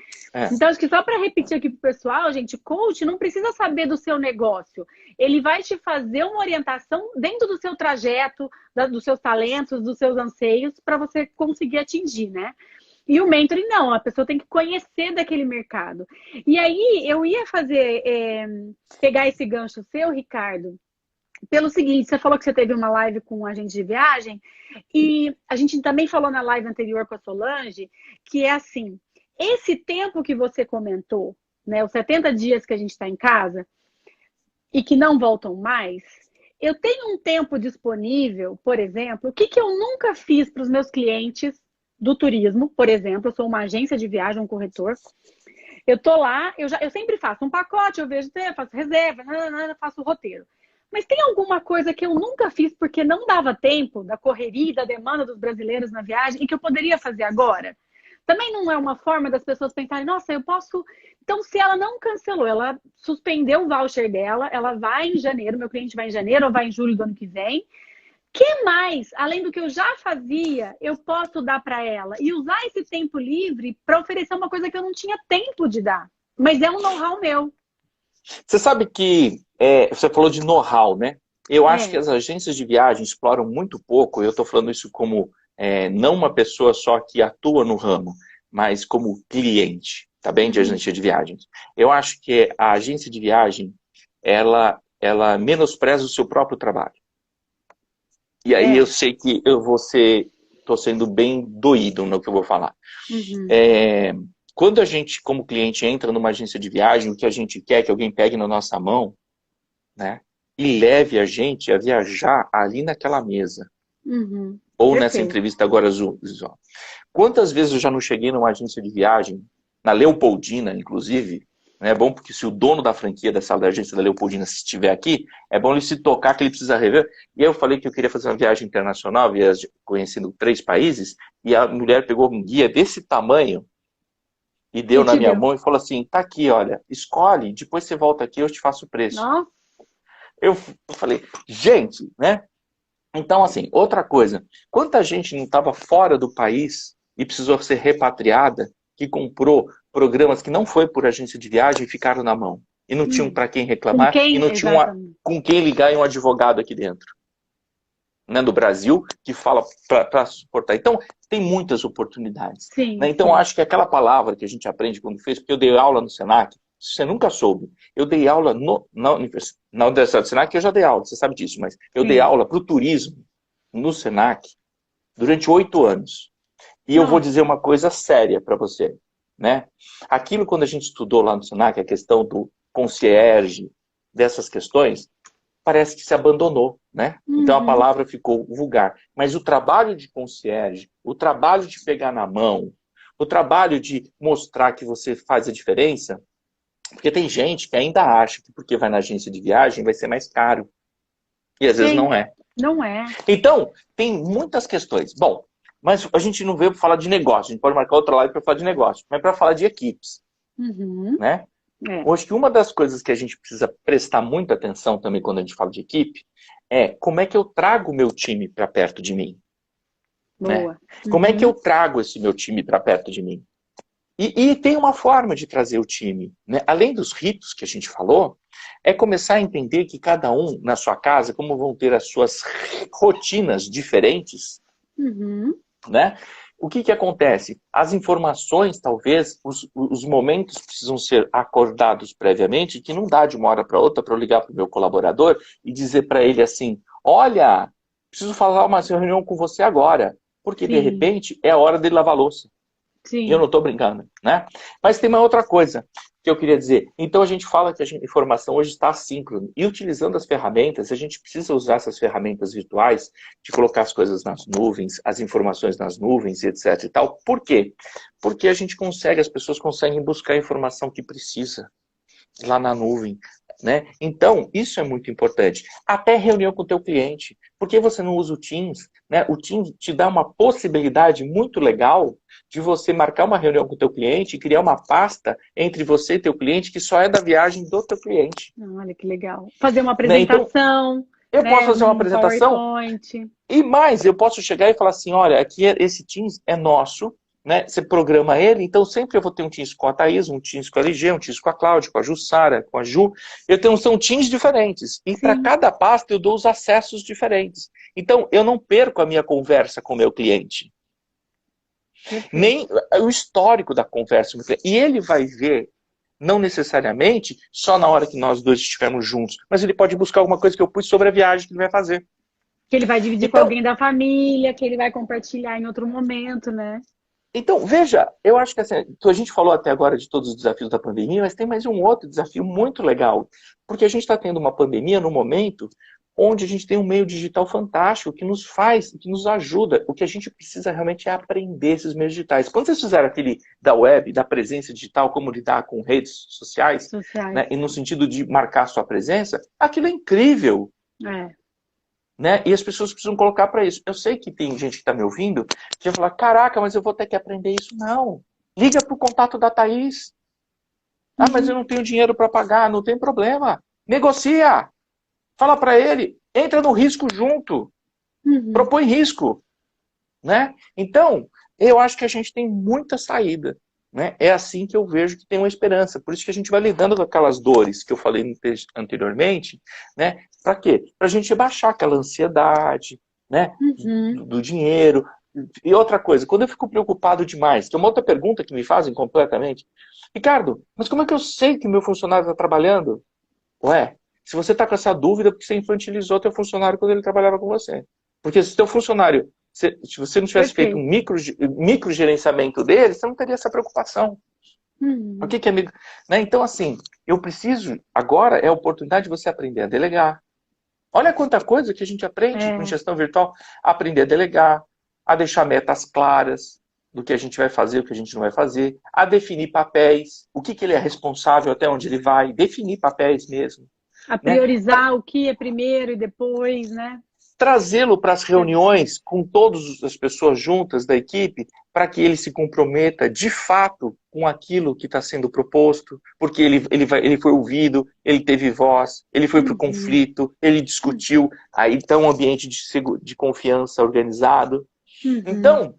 Então, acho que só para repetir aqui pro pessoal, gente, coach não precisa saber do seu negócio. Ele vai te fazer uma orientação dentro do seu trajeto, dos seus talentos, dos seus anseios, para você conseguir atingir, né? E o mentoring não, a pessoa tem que conhecer daquele mercado. E aí, eu ia pegar esse gancho seu, Ricardo, pelo seguinte, você falou que você teve uma live com um agente de viagem e a gente também falou na live anterior com a Solange que é assim, esse tempo que você comentou, né, os 70 dias que a gente está em casa e que não voltam mais, eu tenho um tempo disponível, por exemplo, o que eu nunca fiz para os meus clientes do turismo, por exemplo, eu sou uma agência de viagem, um corretor, eu tô lá, eu sempre faço um pacote, eu vejo, faço reserva, faço roteiro. Mas tem alguma coisa que eu nunca fiz porque não dava tempo da correria e da demanda dos brasileiros na viagem e que eu poderia fazer agora? Também não é uma forma das pessoas pensarem, nossa, eu posso... Então, se ela não cancelou, ela suspendeu o voucher dela, ela vai em janeiro, meu cliente vai em janeiro ou vai em julho do ano que vem. Que mais, além do que eu já fazia, eu posso dar para ela? E usar esse tempo livre para oferecer uma coisa que eu não tinha tempo de dar. Mas é um know-how meu. Você sabe que você falou de know-how, né? Eu acho que as agências de viagem exploram muito pouco, eu estou falando isso como não uma pessoa só que atua no ramo, mas como cliente, tá bem? De agência de viagens. Eu acho que a agência de viagem, ela menospreza o seu próprio trabalho. E aí eu sei que estou sendo bem doído no que eu vou falar. Quando a gente, como cliente, entra numa agência de viagem, o que a gente quer é que alguém pegue na nossa mão, né, e leve a gente a viajar ali naquela mesa. Ou nessa entrevista agora Zoom. Quantas vezes eu já não cheguei numa agência de viagem, na Leopoldina, inclusive, é bom porque se o dono da franquia da agência da Leopoldina se estiver aqui, é bom ele se tocar que ele precisa rever. E eu falei que eu queria fazer uma viagem internacional, conhecendo 3 países, e a mulher pegou um guia desse tamanho, e deu E na te minha deu. mão e falou assim, tá aqui, olha, escolhe, depois você volta aqui, eu te faço o preço. Nossa. Eu falei, gente, né? Então, assim, outra coisa, quanta gente não estava fora do país e precisou ser repatriada, que comprou programas que não foi por agência de viagem e ficaram na mão. E não tinham para quem Com reclamar e quem? não tinham Exatamente. com quem ligar e um advogado aqui dentro, né, do Brasil, que fala para suportar. Então, tem muitas oportunidades. Sim, Né? Então, sim. acho que aquela palavra que a gente aprende quando fez, porque eu dei aula no Senac, você nunca soube. Eu dei aula na Universidade do Senac, eu já dei aula, você sabe disso, mas eu dei Sim. aula para o turismo no Senac durante 8 anos. E eu vou Nossa. dizer uma coisa séria para você. Né? Aquilo, quando a gente estudou lá no Senac, a questão do concierge, dessas questões, parece que se abandonou, né? Então a Uhum. palavra ficou vulgar. Mas o trabalho de concierge, o trabalho de pegar na mão, o trabalho de mostrar que você faz a diferença, porque tem gente que ainda acha que porque vai na agência de viagem vai ser mais caro. E às vezes Sim. não é. Não é. Então, tem muitas questões. Bom, mas a gente não veio para falar de negócio, a gente pode marcar outra live para falar de negócio, mas para falar de equipes, Uhum. né? É. Eu acho que uma das coisas que a gente precisa prestar muita atenção também quando a gente fala de equipe é como é que eu trago o meu time para perto de mim, né? Boa. Como é que eu Uhum. trago esse meu time para perto de mim? E tem uma forma de trazer o time, né? Além dos ritos que a gente falou, é começar a entender que cada um na sua casa, como vão ter as suas rotinas diferentes, Uhum. né? O que acontece? As informações, talvez, os momentos precisam ser acordados previamente, que não dá de uma hora para outra para eu ligar para o meu colaborador e dizer para ele assim, olha, preciso falar uma reunião com você agora, porque de Sim. repente é a hora dele lavar a louça. E eu Sim. não estou brincando, né? Mas tem uma outra coisa que eu queria dizer. Então a gente fala que a informação hoje está assíncrona. E utilizando as ferramentas, a gente precisa usar essas ferramentas virtuais de colocar as coisas nas nuvens, as informações nas nuvens, etc e tal. Por quê? Porque a gente consegue, as pessoas conseguem buscar a informação que precisa lá na nuvem. Né? Então, isso é muito importante. Até reunião com o teu cliente. Por que você não usa o Teams? Né? O Teams te dá uma possibilidade muito legal de você marcar uma reunião com o teu cliente e criar uma pasta entre você e teu cliente que só é da viagem do teu cliente. Olha que legal. Fazer uma Né? Então, apresentação, eu posso né? fazer uma Um apresentação PowerPoint. e mais, eu posso chegar e falar assim, olha, aqui esse Teams é nosso, né? Você programa ele, então sempre eu vou ter um Teams com a Thaís, um Teams com a LG, um Teams com a Cláudia, com a Jussara, com a Ju. São Teams diferentes. E para Sim. cada pasta eu dou os acessos diferentes. Então, eu não perco a minha conversa com o meu cliente. Perfeito. Nem o histórico da conversa com o cliente. E ele vai ver, não necessariamente, só na hora que nós dois estivermos juntos, mas ele pode buscar alguma coisa que eu pus sobre a viagem que ele vai fazer. Que ele vai dividir com Então, alguém da família, que ele vai compartilhar em outro momento, né? Então, veja, eu acho que assim, a gente falou até agora de todos os desafios da pandemia, mas tem mais um outro desafio muito legal. Porque a gente está tendo uma pandemia no momento onde a gente tem um meio digital fantástico que nos faz, que nos ajuda. O que a gente precisa realmente é aprender esses meios digitais. Quando vocês fizeram aquele da web, da presença digital, como lidar com redes sociais, né, Sociais. e no sentido de marcar sua presença, aquilo é incrível. É. Né? E as pessoas precisam colocar para isso. Eu sei que tem gente que está me ouvindo que vai falar, caraca, mas eu vou ter que aprender isso. Não. Liga para o contato da Thaís. Ah, mas eu não tenho dinheiro para pagar. Não tem problema. Negocia. Fala para ele. Entra no risco junto. Uhum. Propõe risco. Né? Então, eu acho que a gente tem muita saída. Né? É assim que eu vejo que tem uma esperança. Por isso que a gente vai lidando com aquelas dores que eu falei anteriormente. Né? Para quê? Para a gente baixar aquela ansiedade, né? Uhum. Do dinheiro. E outra coisa, quando eu fico preocupado demais, que é uma outra pergunta que me fazem completamente. Ricardo, mas como é que eu sei que meu funcionário está trabalhando? Ué, se você está com essa dúvida, porque você infantilizou teu funcionário quando ele trabalhava com você. Porque se teu funcionário, se você não tivesse feito Perfeito. um micro gerenciamento dele, você não teria essa preocupação. O Uhum. que é amigo? Né? Então, assim, eu preciso, agora é a oportunidade de você aprender a delegar. Olha quanta coisa que a gente aprende com É. gestão virtual. Aprender a delegar, a deixar metas claras do que a gente vai fazer, o que a gente não vai fazer, a definir papéis, o que ele é responsável, até onde ele vai, definir papéis mesmo. A Né? priorizar o que é primeiro e depois, né? trazê-lo para as reuniões com todas as pessoas juntas da equipe, para que ele se comprometa de fato com aquilo que está sendo proposto, porque ele foi ouvido, ele teve voz, ele foi para o conflito, ele discutiu, aí está um ambiente de confiança organizado. Então,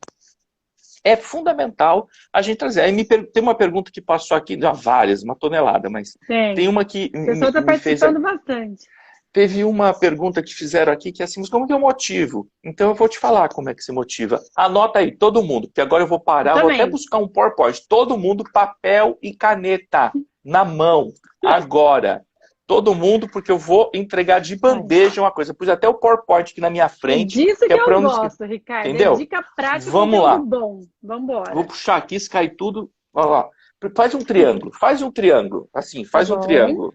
é fundamental a gente trazer. Aí tem uma pergunta que passou aqui, já várias, uma tonelada, mas tem uma que o pessoal está participando bastante. Teve uma pergunta que fizeram aqui que é assim, mas como que eu motivo? Então eu vou te falar como é que se motiva. Anota aí, todo mundo, porque agora eu vou parar, vou até buscar um PowerPoint. Todo mundo, papel e caneta na mão, agora. Todo mundo, porque eu vou entregar de bandeja uma coisa. Pus até o PowerPoint aqui na minha frente. É disso que eu gosto, Ricardo. Entendeu? É dica prática, vamos lá. Bom. Vamos embora. Vou puxar aqui, se cair tudo. Olha lá. Faz um triângulo. Faz um triângulo. Assim, faz um triângulo.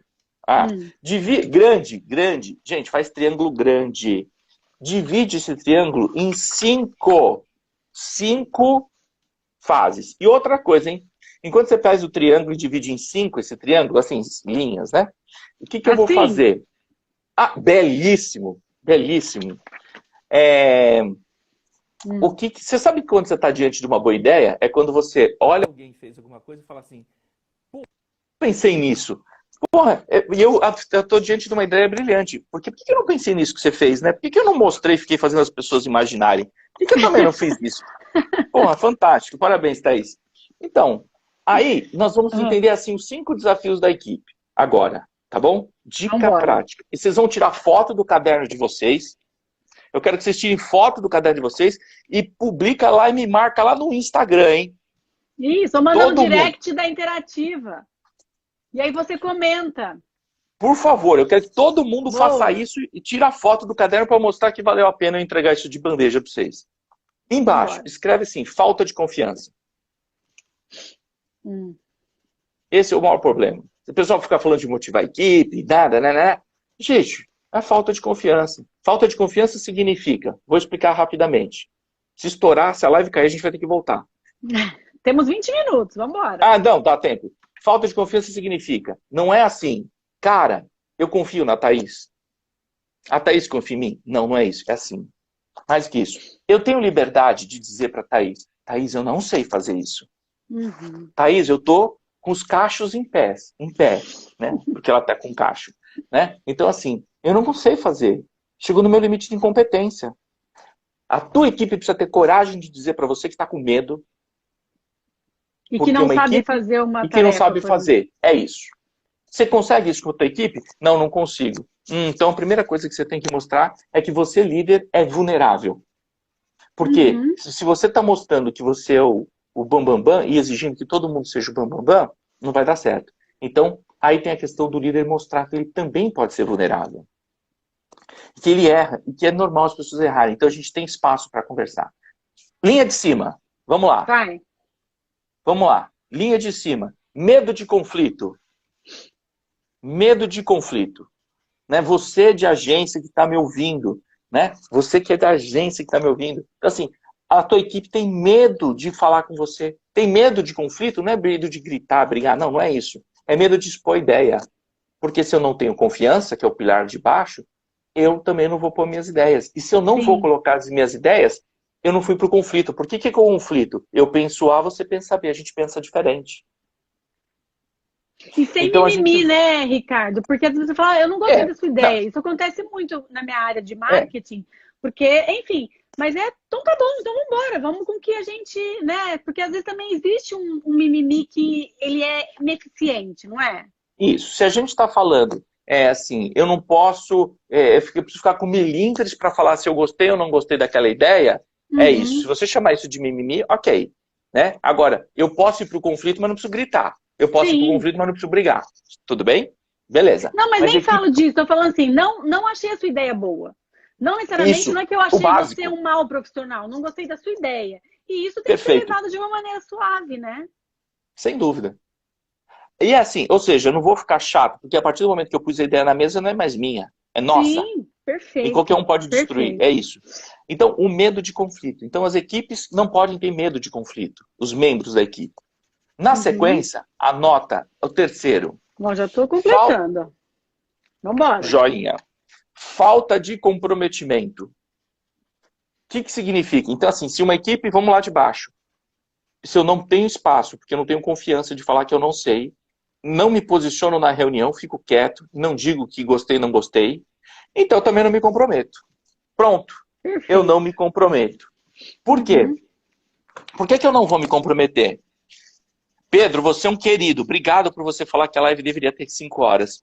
Grande. Gente, faz triângulo grande. Divide esse triângulo em 5 fases. E outra coisa, hein? Enquanto você faz o triângulo e divide em 5 esse triângulo, assim, linhas, né? O que eu vou fazer? Belíssimo. Você sabe que quando você está diante de uma boa ideia, é quando você olha alguém fez alguma coisa e fala assim, pô, pensei nisso. Porra, eu estou diante de uma ideia brilhante. Por que eu não pensei nisso que você fez, né? Por que eu não mostrei e fiquei fazendo as pessoas imaginarem? Por que eu também não fiz isso? Porra, fantástico. Parabéns, Thaís. Então, aí nós vamos entender assim os 5 desafios da equipe. Agora, tá bom? Dica prática. E vocês vão tirar foto do caderno de vocês. Eu quero que vocês tirem foto do caderno de vocês e publica lá e me marca lá no Instagram, hein? Isso, ou manda um direct da Interativa. E aí você comenta. Por favor, eu quero que todo mundo faça isso e tire a foto do caderno para mostrar que valeu a pena eu entregar isso de bandeja para vocês. Embaixo, escreve assim, falta de confiança. Esse é o maior problema. Se o pessoal ficar falando de motivar a equipe, nada. Gente, é falta de confiança. Falta de confiança significa, vou explicar rapidamente. Se estourar, se a live cair, a gente vai ter que voltar. Temos 20 minutos, vamos embora. Não, dá tempo. Falta de confiança significa, não é assim, cara, eu confio na Thaís. A Thaís confia em mim? Não é isso, é assim. Mais que isso. Eu tenho liberdade de dizer para Thaís, eu não sei fazer isso. Thaís, eu tô com os cachos em pé, né? Porque ela tá com cacho, né? Então, assim, eu não sei fazer. Chegou no meu limite de incompetência. A tua equipe precisa ter coragem de dizer para você que está com medo. E que não sabe fazer uma tarefa. E que não sabe fazer. É isso. Você consegue isso com a tua equipe? Não consigo. Então, a primeira coisa que você tem que mostrar é que você, líder, é vulnerável. Porque se você está mostrando que você é o bambambam e exigindo que todo mundo seja o bambambam, não vai dar certo. Então, aí tem a questão do líder mostrar que ele também pode ser vulnerável. Que ele erra e que é normal as pessoas errarem. Então, a gente tem espaço para conversar. Linha de cima. Vamos lá. Vai. Vamos lá. Linha de cima. Medo de conflito. Medo de conflito. Né? Você de agência que está me ouvindo. Né? Você que é da agência que está me ouvindo. Então, assim, a tua equipe tem medo de falar com você. Tem medo de conflito? Não é medo de gritar, brigar. Não é isso. É medo de expor ideia. Porque se eu não tenho confiança, que é o pilar de baixo, eu também não vou pôr minhas ideias. E se eu não vou colocar as minhas ideias, eu não fui para o conflito. Por que é conflito? Eu penso A, você pensa B. A gente pensa diferente. E sem então, mimimi, né, Ricardo? Porque às vezes você fala, eu não gostei da sua ideia. Não. Isso acontece muito na minha área de marketing. Porque, enfim, mas então tá bom, então vamos embora. Vamos com que a gente, né? Porque às vezes também existe um mimimi que ele é ineficiente, não é? Isso. Se a gente está falando, assim, eu não posso, eu preciso ficar com milímetros para falar se eu gostei ou não gostei daquela ideia, é isso. Se você chamar isso de mimimi, ok. Né? Agora, eu posso ir para o conflito, mas não preciso gritar. Eu posso ir para o conflito, mas não preciso brigar. Tudo bem? Beleza. Não, mas nem falo disso. Estou falando assim, não achei a sua ideia boa. Não necessariamente isso, não é que eu achei você um mau profissional. Não gostei da sua ideia. E isso tem que ser levado de uma maneira suave, né? Sem dúvida. E assim, ou seja, eu não vou ficar chato, porque a partir do momento que eu pus a ideia na mesa, não é mais minha. É nossa. Sim, perfeito. E qualquer um pode destruir. É isso. Então, o medo de conflito. Então, as equipes não podem ter medo de conflito. Os membros da equipe. Na sequência, anota o terceiro. Bom, já estou completando. Vamos embora. Joinha. falta de comprometimento. O que significa? Então, assim, se uma equipe, vamos lá de baixo, se eu não tenho espaço, porque eu não tenho confiança de falar que eu não sei, não me posiciono na reunião, fico quieto, não digo que gostei, não gostei, então eu também não me comprometo. Pronto, eu não me comprometo. Por quê? Por que eu não vou me comprometer? Pedro, você é um querido. Obrigado por você falar que a live deveria ter 5 horas.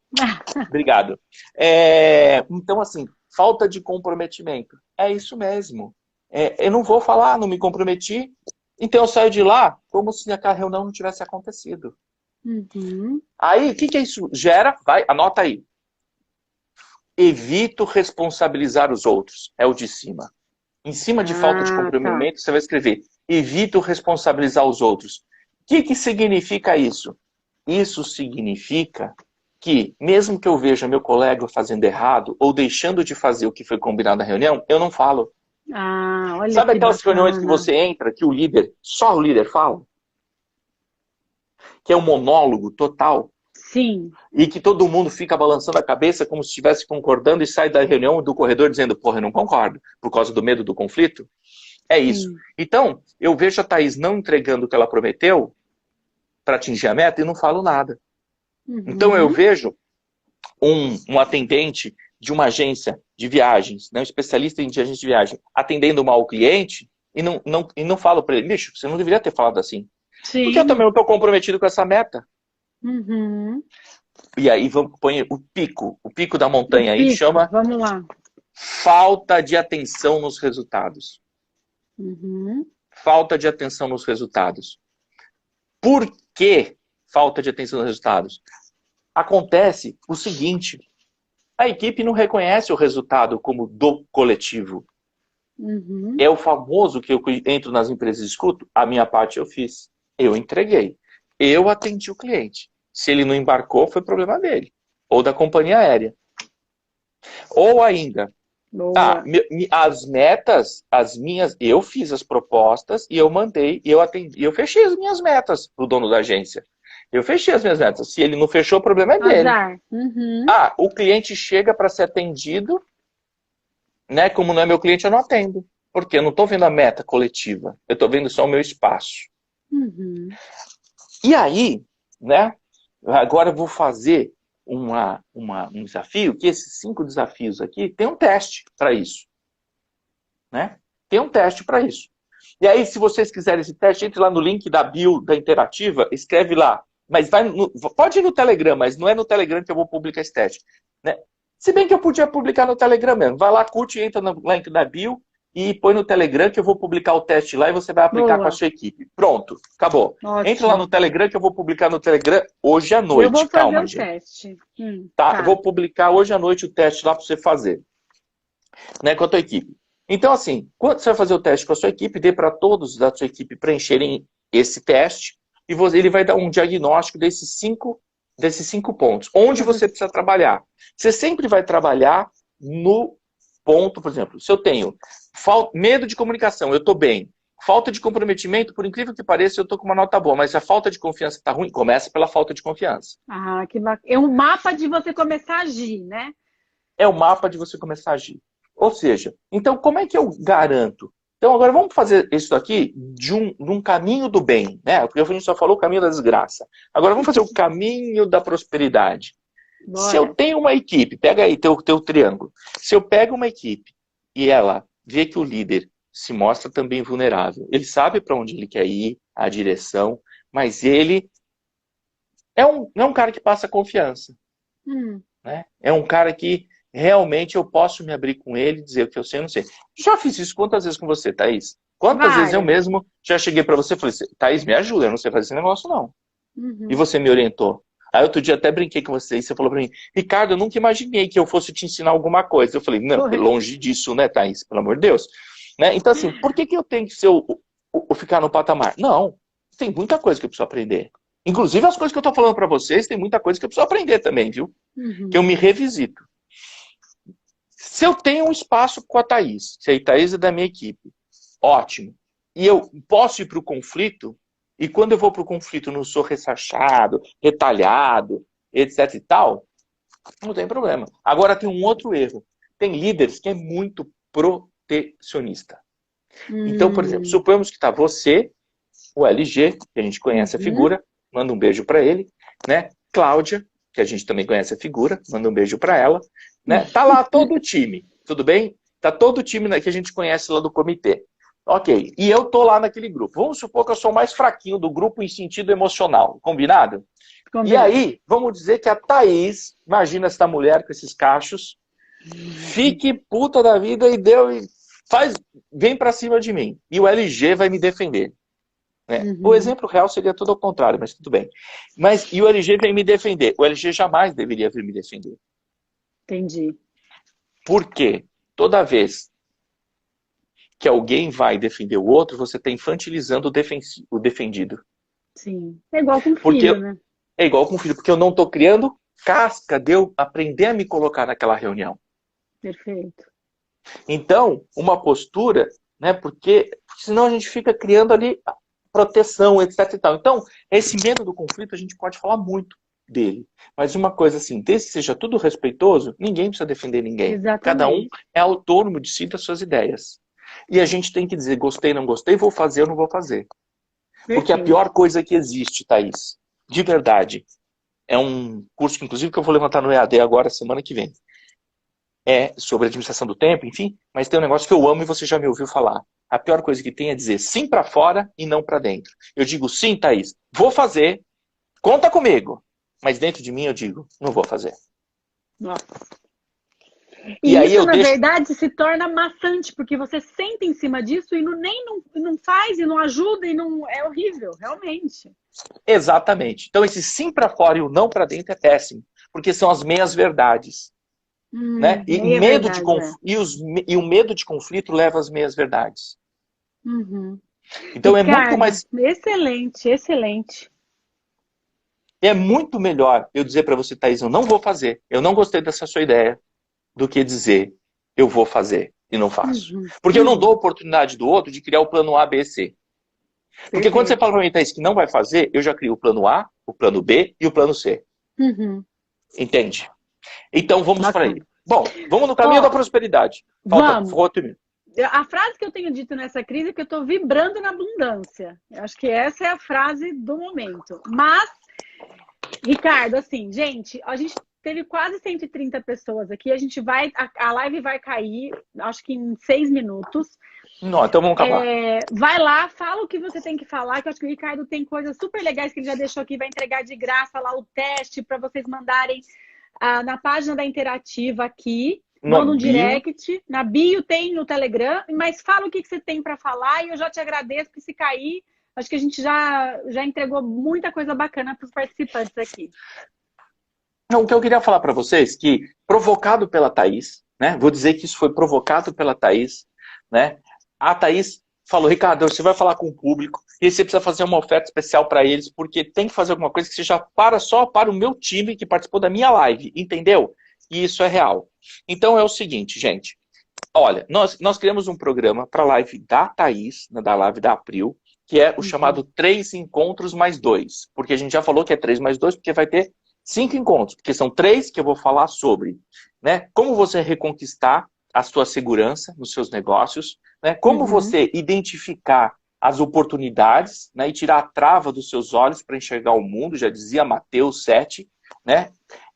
Obrigado. Então, assim, falta de comprometimento. É isso mesmo. Eu não vou falar, não me comprometi. Então eu saio de lá como se aquela reunião não tivesse acontecido. Aí, o que isso gera? Vai, anota aí. Evito responsabilizar os outros. É o de cima. Em cima de falta de comprometimento, você vai escrever: evito responsabilizar os outros. O que significa isso? Isso significa que, mesmo que eu veja meu colega fazendo errado ou deixando de fazer o que foi combinado na reunião, eu não falo. Olha, sabe aquelas reuniões que você entra, que só o líder fala? Que é um monólogo total? Sim. E que todo mundo fica balançando a cabeça como se estivesse concordando e sai da reunião do corredor dizendo: porra, eu não concordo, por causa do medo do conflito? É isso. Sim. Então, eu vejo a Thaís não entregando o que ela prometeu para atingir a meta e não falo nada. Então, eu vejo um atendente de uma agência de viagens, né, um especialista em agência de viagem, atendendo mal o cliente e não falo para ele: bicho, você não deveria ter falado assim. Sim. Porque eu também não estou comprometido com essa meta. E aí põe o pico da montanha aí, chama... Vamos lá. Falta de atenção nos resultados. Falta de atenção nos resultados. Por que falta de atenção nos resultados? Acontece o seguinte: a equipe não reconhece o resultado como do coletivo. É o famoso que eu entro nas empresas e escuto: a minha parte eu fiz, eu entreguei, eu atendi o cliente. Se ele não embarcou, foi problema dele, ou da companhia aérea. Ou ainda, as metas, as minhas, eu fiz as propostas e eu mandei, e eu atendi, eu fechei as minhas metas pro dono da agência. Eu fechei as minhas metas. Se ele não fechou, o problema é dele. O cliente chega para ser atendido, né? Como não é meu cliente, eu não atendo. Porque eu não estou vendo a meta coletiva. Eu estou vendo só o meu espaço. E aí, né? Agora eu vou fazer um desafio, que esses 5 desafios aqui tem um teste para isso. Né? Tem um teste para isso. E aí, se vocês quiserem esse teste, entre lá no link da bio da Interativa, escreve lá. Mas pode ir no Telegram, mas não é no Telegram que eu vou publicar esse teste. Né? Se bem que eu podia publicar no Telegram mesmo. Vai lá, curte, entra no link da bio e põe no Telegram que eu vou publicar o teste lá e você vai aplicar com a sua equipe. Pronto, acabou. Ótimo. Entra lá no Telegram que eu vou publicar no Telegram hoje à noite. Eu vou fazer o teste. Tá, eu vou publicar hoje à noite o teste lá para você fazer. Né, com a tua equipe. Então, assim, quando você vai fazer o teste com a sua equipe, dê para todos da sua equipe preencherem esse teste e ele vai dar um diagnóstico desses cinco pontos. Onde você precisa trabalhar. Você sempre vai trabalhar no ponto, por exemplo, se eu tenho medo de comunicação, eu estou bem. Falta de comprometimento, por incrível que pareça, eu estou com uma nota boa, mas se a falta de confiança está ruim, começa pela falta de confiança. Que bacana. É um mapa de você começar a agir, né? É o mapa de você começar a agir. Ou seja, então como é que eu garanto? Então agora vamos fazer isso aqui de um caminho do bem, né? Porque a gente só falou o caminho da desgraça. Agora vamos fazer o caminho da prosperidade. Bora. Se eu tenho uma equipe, pega aí teu triângulo. Se eu pego uma equipe e ela vê que o líder se mostra também vulnerável, ele sabe para onde ele quer ir, a direção, mas ele não é um cara que passa confiança. Né? É um cara que realmente eu posso me abrir com ele e dizer o que eu sei e não sei. Já fiz isso quantas vezes com você, Thaís? Quantas vezes eu mesmo já cheguei para você e falei: Thaís, me ajuda, eu não sei fazer esse negócio não. E você me orientou. Aí outro dia até brinquei com você e você falou para mim: Ricardo, eu nunca imaginei que eu fosse te ensinar alguma coisa. Eu falei: não, longe disso, né, Thaís? Pelo amor de Deus. Né? Então assim, por que eu tenho que ser ficar no patamar? Não, tem muita coisa que eu preciso aprender. Inclusive as coisas que eu estou falando para vocês, tem muita coisa que eu preciso aprender também, viu? Que eu me revisito. Se eu tenho um espaço com a Thaís, se a Thaís é da minha equipe, ótimo. E eu posso ir para o conflito, e quando eu vou para o conflito não sou ressachado, retalhado, etc e tal, não tem problema. Agora tem um outro erro. tem líderes que é muito protecionista. Então, por exemplo, suponhamos que está você, o LG, que a gente conhece a figura, manda um beijo para ele, né? Cláudia, que a gente também conhece a figura, manda um beijo para ela, né? Tá lá todo o time, tudo bem? Tá todo o time que a gente conhece lá do comitê. Ok, e eu tô lá naquele grupo. Vamos supor que eu sou o mais fraquinho do grupo em sentido emocional, combinado? E aí, vamos dizer que a Thaís, imagina essa mulher com esses cachos, fique puta da vida e vem pra cima de mim. E o LG vai me defender. Né? O exemplo real seria tudo ao contrário, mas tudo bem. E o LG vem me defender. O LG jamais deveria vir me defender. Entendi. Por quê? Toda vez que alguém vai defender o outro, você está infantilizando o defendido. Sim. É igual com o filho, né? É igual com o filho, porque eu não estou criando casca de eu aprender a me colocar naquela reunião. Perfeito. Então, uma postura, né? Porque senão a gente fica criando ali proteção, etc. E tal. Então, esse medo do conflito, a gente pode falar muito dele. Mas uma coisa assim, desde que seja tudo respeitoso, ninguém precisa defender ninguém. Exatamente. Cada um é autônomo de si, das suas ideias. E a gente tem que dizer, gostei, não gostei, vou fazer ou não vou fazer. Perfeito. Porque a pior coisa que existe, Thaís, de verdade, é um curso que inclusive que eu vou levantar no EAD agora, semana que vem. É sobre administração do tempo, enfim, mas tem um negócio que eu amo e você já me ouviu falar. A pior coisa que tem é dizer sim para fora e não para dentro. Eu digo sim, Thaís, vou fazer, conta comigo. Mas dentro de mim eu digo, não vou fazer. Nossa. E aí isso, na verdade, se torna maçante, porque você senta em cima disso e não faz, e não ajuda, e não é horrível, realmente. Exatamente. Então esse sim para fora e o não para dentro é péssimo, porque são as meias verdades. Né? E o medo de conflito leva às meias verdades. Então Ricardo, é muito mais... Excelente, excelente. É muito melhor eu dizer para você, Thaís, eu não vou fazer, eu não gostei dessa sua ideia, do que dizer, eu vou fazer e não faço. Porque eu não dou a oportunidade do outro de criar o plano A, B, C. Porque quando você fala para mim, Thaís, que não vai fazer, eu já crio o plano A, o plano B e o plano C. Entende? Então vamos para ele. Bom, vamos no caminho da prosperidade. Vamos. A frase que eu tenho dito nessa crise é que eu estou vibrando na abundância. Eu acho que essa é a frase do momento. Mas, Ricardo, assim, gente, a gente teve quase 130 pessoas aqui. A live vai cair, acho que em 6 minutos. Não, então vamos acabar. Vai lá, fala o que você tem que falar, que eu acho que o Ricardo tem coisas super legais que ele já deixou aqui, vai entregar de graça lá o teste para vocês mandarem na página da Interativa aqui. Manda um direct, na bio tem no Telegram, mas fala o que você tem para falar e eu já te agradeço, que se cair, acho que a gente já entregou muita coisa bacana para os participantes aqui. Não, o que eu queria falar para vocês, que provocado pela Thaís, né? Vou dizer que isso foi provocado pela Thaís, né? A Thaís falou, Ricardo, você vai falar com o público e você precisa fazer uma oferta especial para eles, porque tem que fazer alguma coisa que seja só para o meu time que participou da minha live, entendeu? E isso é real. Então é o seguinte, gente. Olha, nós criamos um programa para a live da Thaís, da live da April, que é o chamado 3 encontros mais 2. Porque a gente já falou que é 3 mais 2, porque vai ter 5 encontros. Porque são 3 que eu vou falar sobre, né? Como você reconquistar a sua segurança nos seus negócios, né? Como você identificar as oportunidades, né? E tirar a trava dos seus olhos para enxergar o mundo, já dizia Mateus 7, né?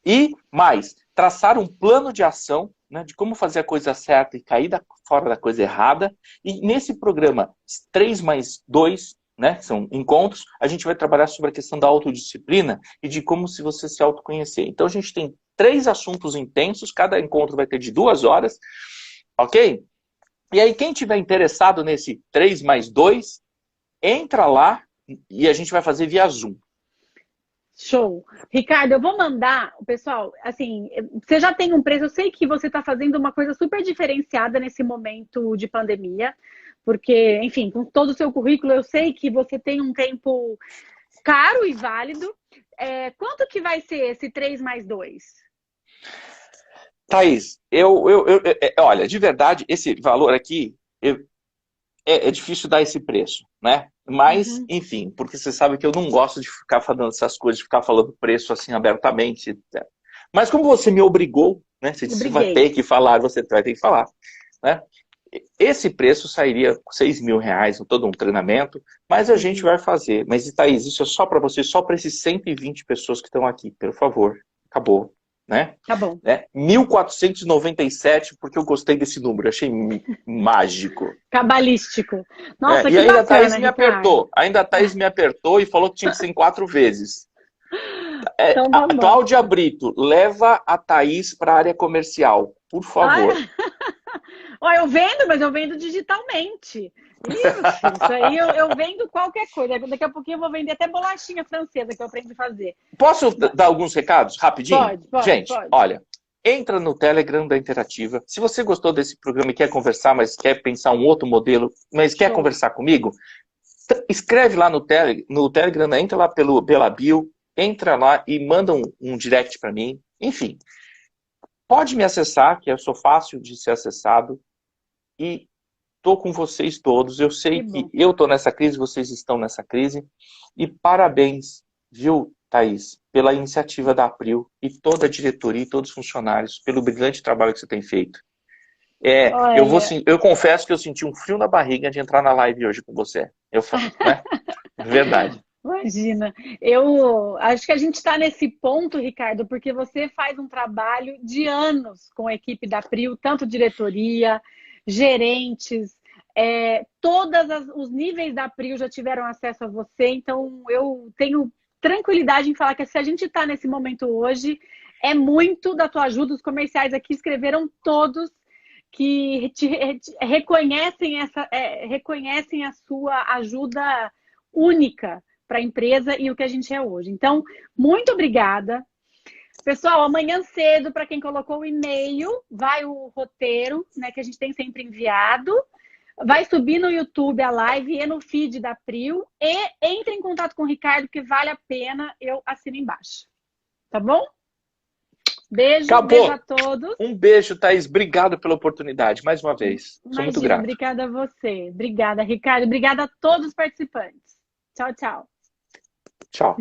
E mais, traçar um plano de ação, né, de como fazer a coisa certa e cair fora da coisa errada. E nesse programa 3 mais 2, né, que são encontros, a gente vai trabalhar sobre a questão da autodisciplina e de como se você se autoconhecer. Então a gente tem 3 assuntos intensos, cada encontro vai ter de 2 horas, ok? E aí quem tiver interessado nesse 3 mais 2, entra lá e a gente vai fazer via Zoom. Show. Ricardo, eu vou mandar, pessoal, assim, você já tem um preço, eu sei que você está fazendo uma coisa super diferenciada nesse momento de pandemia, porque, enfim, com todo o seu currículo, eu sei que você tem um tempo caro e válido. Quanto que vai ser esse 3 mais 2? Thaís, olha, de verdade, esse valor aqui, é difícil dar esse preço, né? Mas, enfim, porque você sabe que eu não gosto de ficar falando essas coisas, de ficar falando preço assim abertamente, etc. Mas como você me obrigou, né? Se você vai ter que falar, você vai ter que falar, né? Esse preço sairia R$6.000 em todo um treinamento, mas a gente vai fazer. Mas, Thaís, isso é só para você, só para esses 120 pessoas que estão aqui, por favor. Acabou, né? Tá bom. 1.497, porque eu gostei desse número, achei mágico. Cabalístico. Nossa, que e ainda bacana, a Thaís me Ricardo. apertou. Ainda a Thaís me apertou e falou que tinha que ser em 4 vezes. Então, tá bom. Cláudia Brito, leva a Thaís para a área comercial, por favor. Olha, eu vendo, mas eu vendo digitalmente. Isso aí eu vendo qualquer coisa. Daqui a pouquinho eu vou vender até bolachinha francesa que eu aprendi a fazer. Posso dar alguns recados rapidinho? Pode. Gente, olha, entra no Telegram da Interativa. Se você gostou desse programa e quer conversar, mas quer pensar um outro modelo, mas quer conversar comigo, escreve lá no Telegram, entra lá pela bio, entra lá e manda um direct para mim. Enfim, pode me acessar, que eu sou fácil de ser acessado. E estou com vocês todos. Eu sei que eu estou nessa crise, vocês estão nessa crise. E parabéns, viu, Thaís, pela iniciativa da April e toda a diretoria e todos os funcionários, pelo brilhante trabalho que você tem feito. Eu confesso que eu senti um frio na barriga de entrar na live hoje com você. Eu falo, né? Verdade. Imagina. Eu acho que a gente está nesse ponto, Ricardo, porque você faz um trabalho de anos com a equipe da April, tanto diretoria, gerentes, todos os níveis da April já tiveram acesso a você, então eu tenho tranquilidade em falar que se a gente está nesse momento hoje, é muito da tua ajuda. Os comerciais aqui escreveram todos que reconhecem reconhecem a sua ajuda única para a empresa e o que a gente é hoje. Então, muito obrigada. Pessoal, amanhã cedo, para quem colocou o e-mail, vai o roteiro, né, que a gente tem sempre enviado. Vai subir no YouTube a live e no feed da April. E entre em contato com o Ricardo, que vale a pena. Eu assino embaixo. Tá bom? Beijo, beijo a todos. Um beijo, Thaís. Obrigado pela oportunidade, mais uma vez. Sou muito grato. Obrigada a você. Obrigada, Ricardo. Obrigada a todos os participantes. Tchau, tchau. Tchau.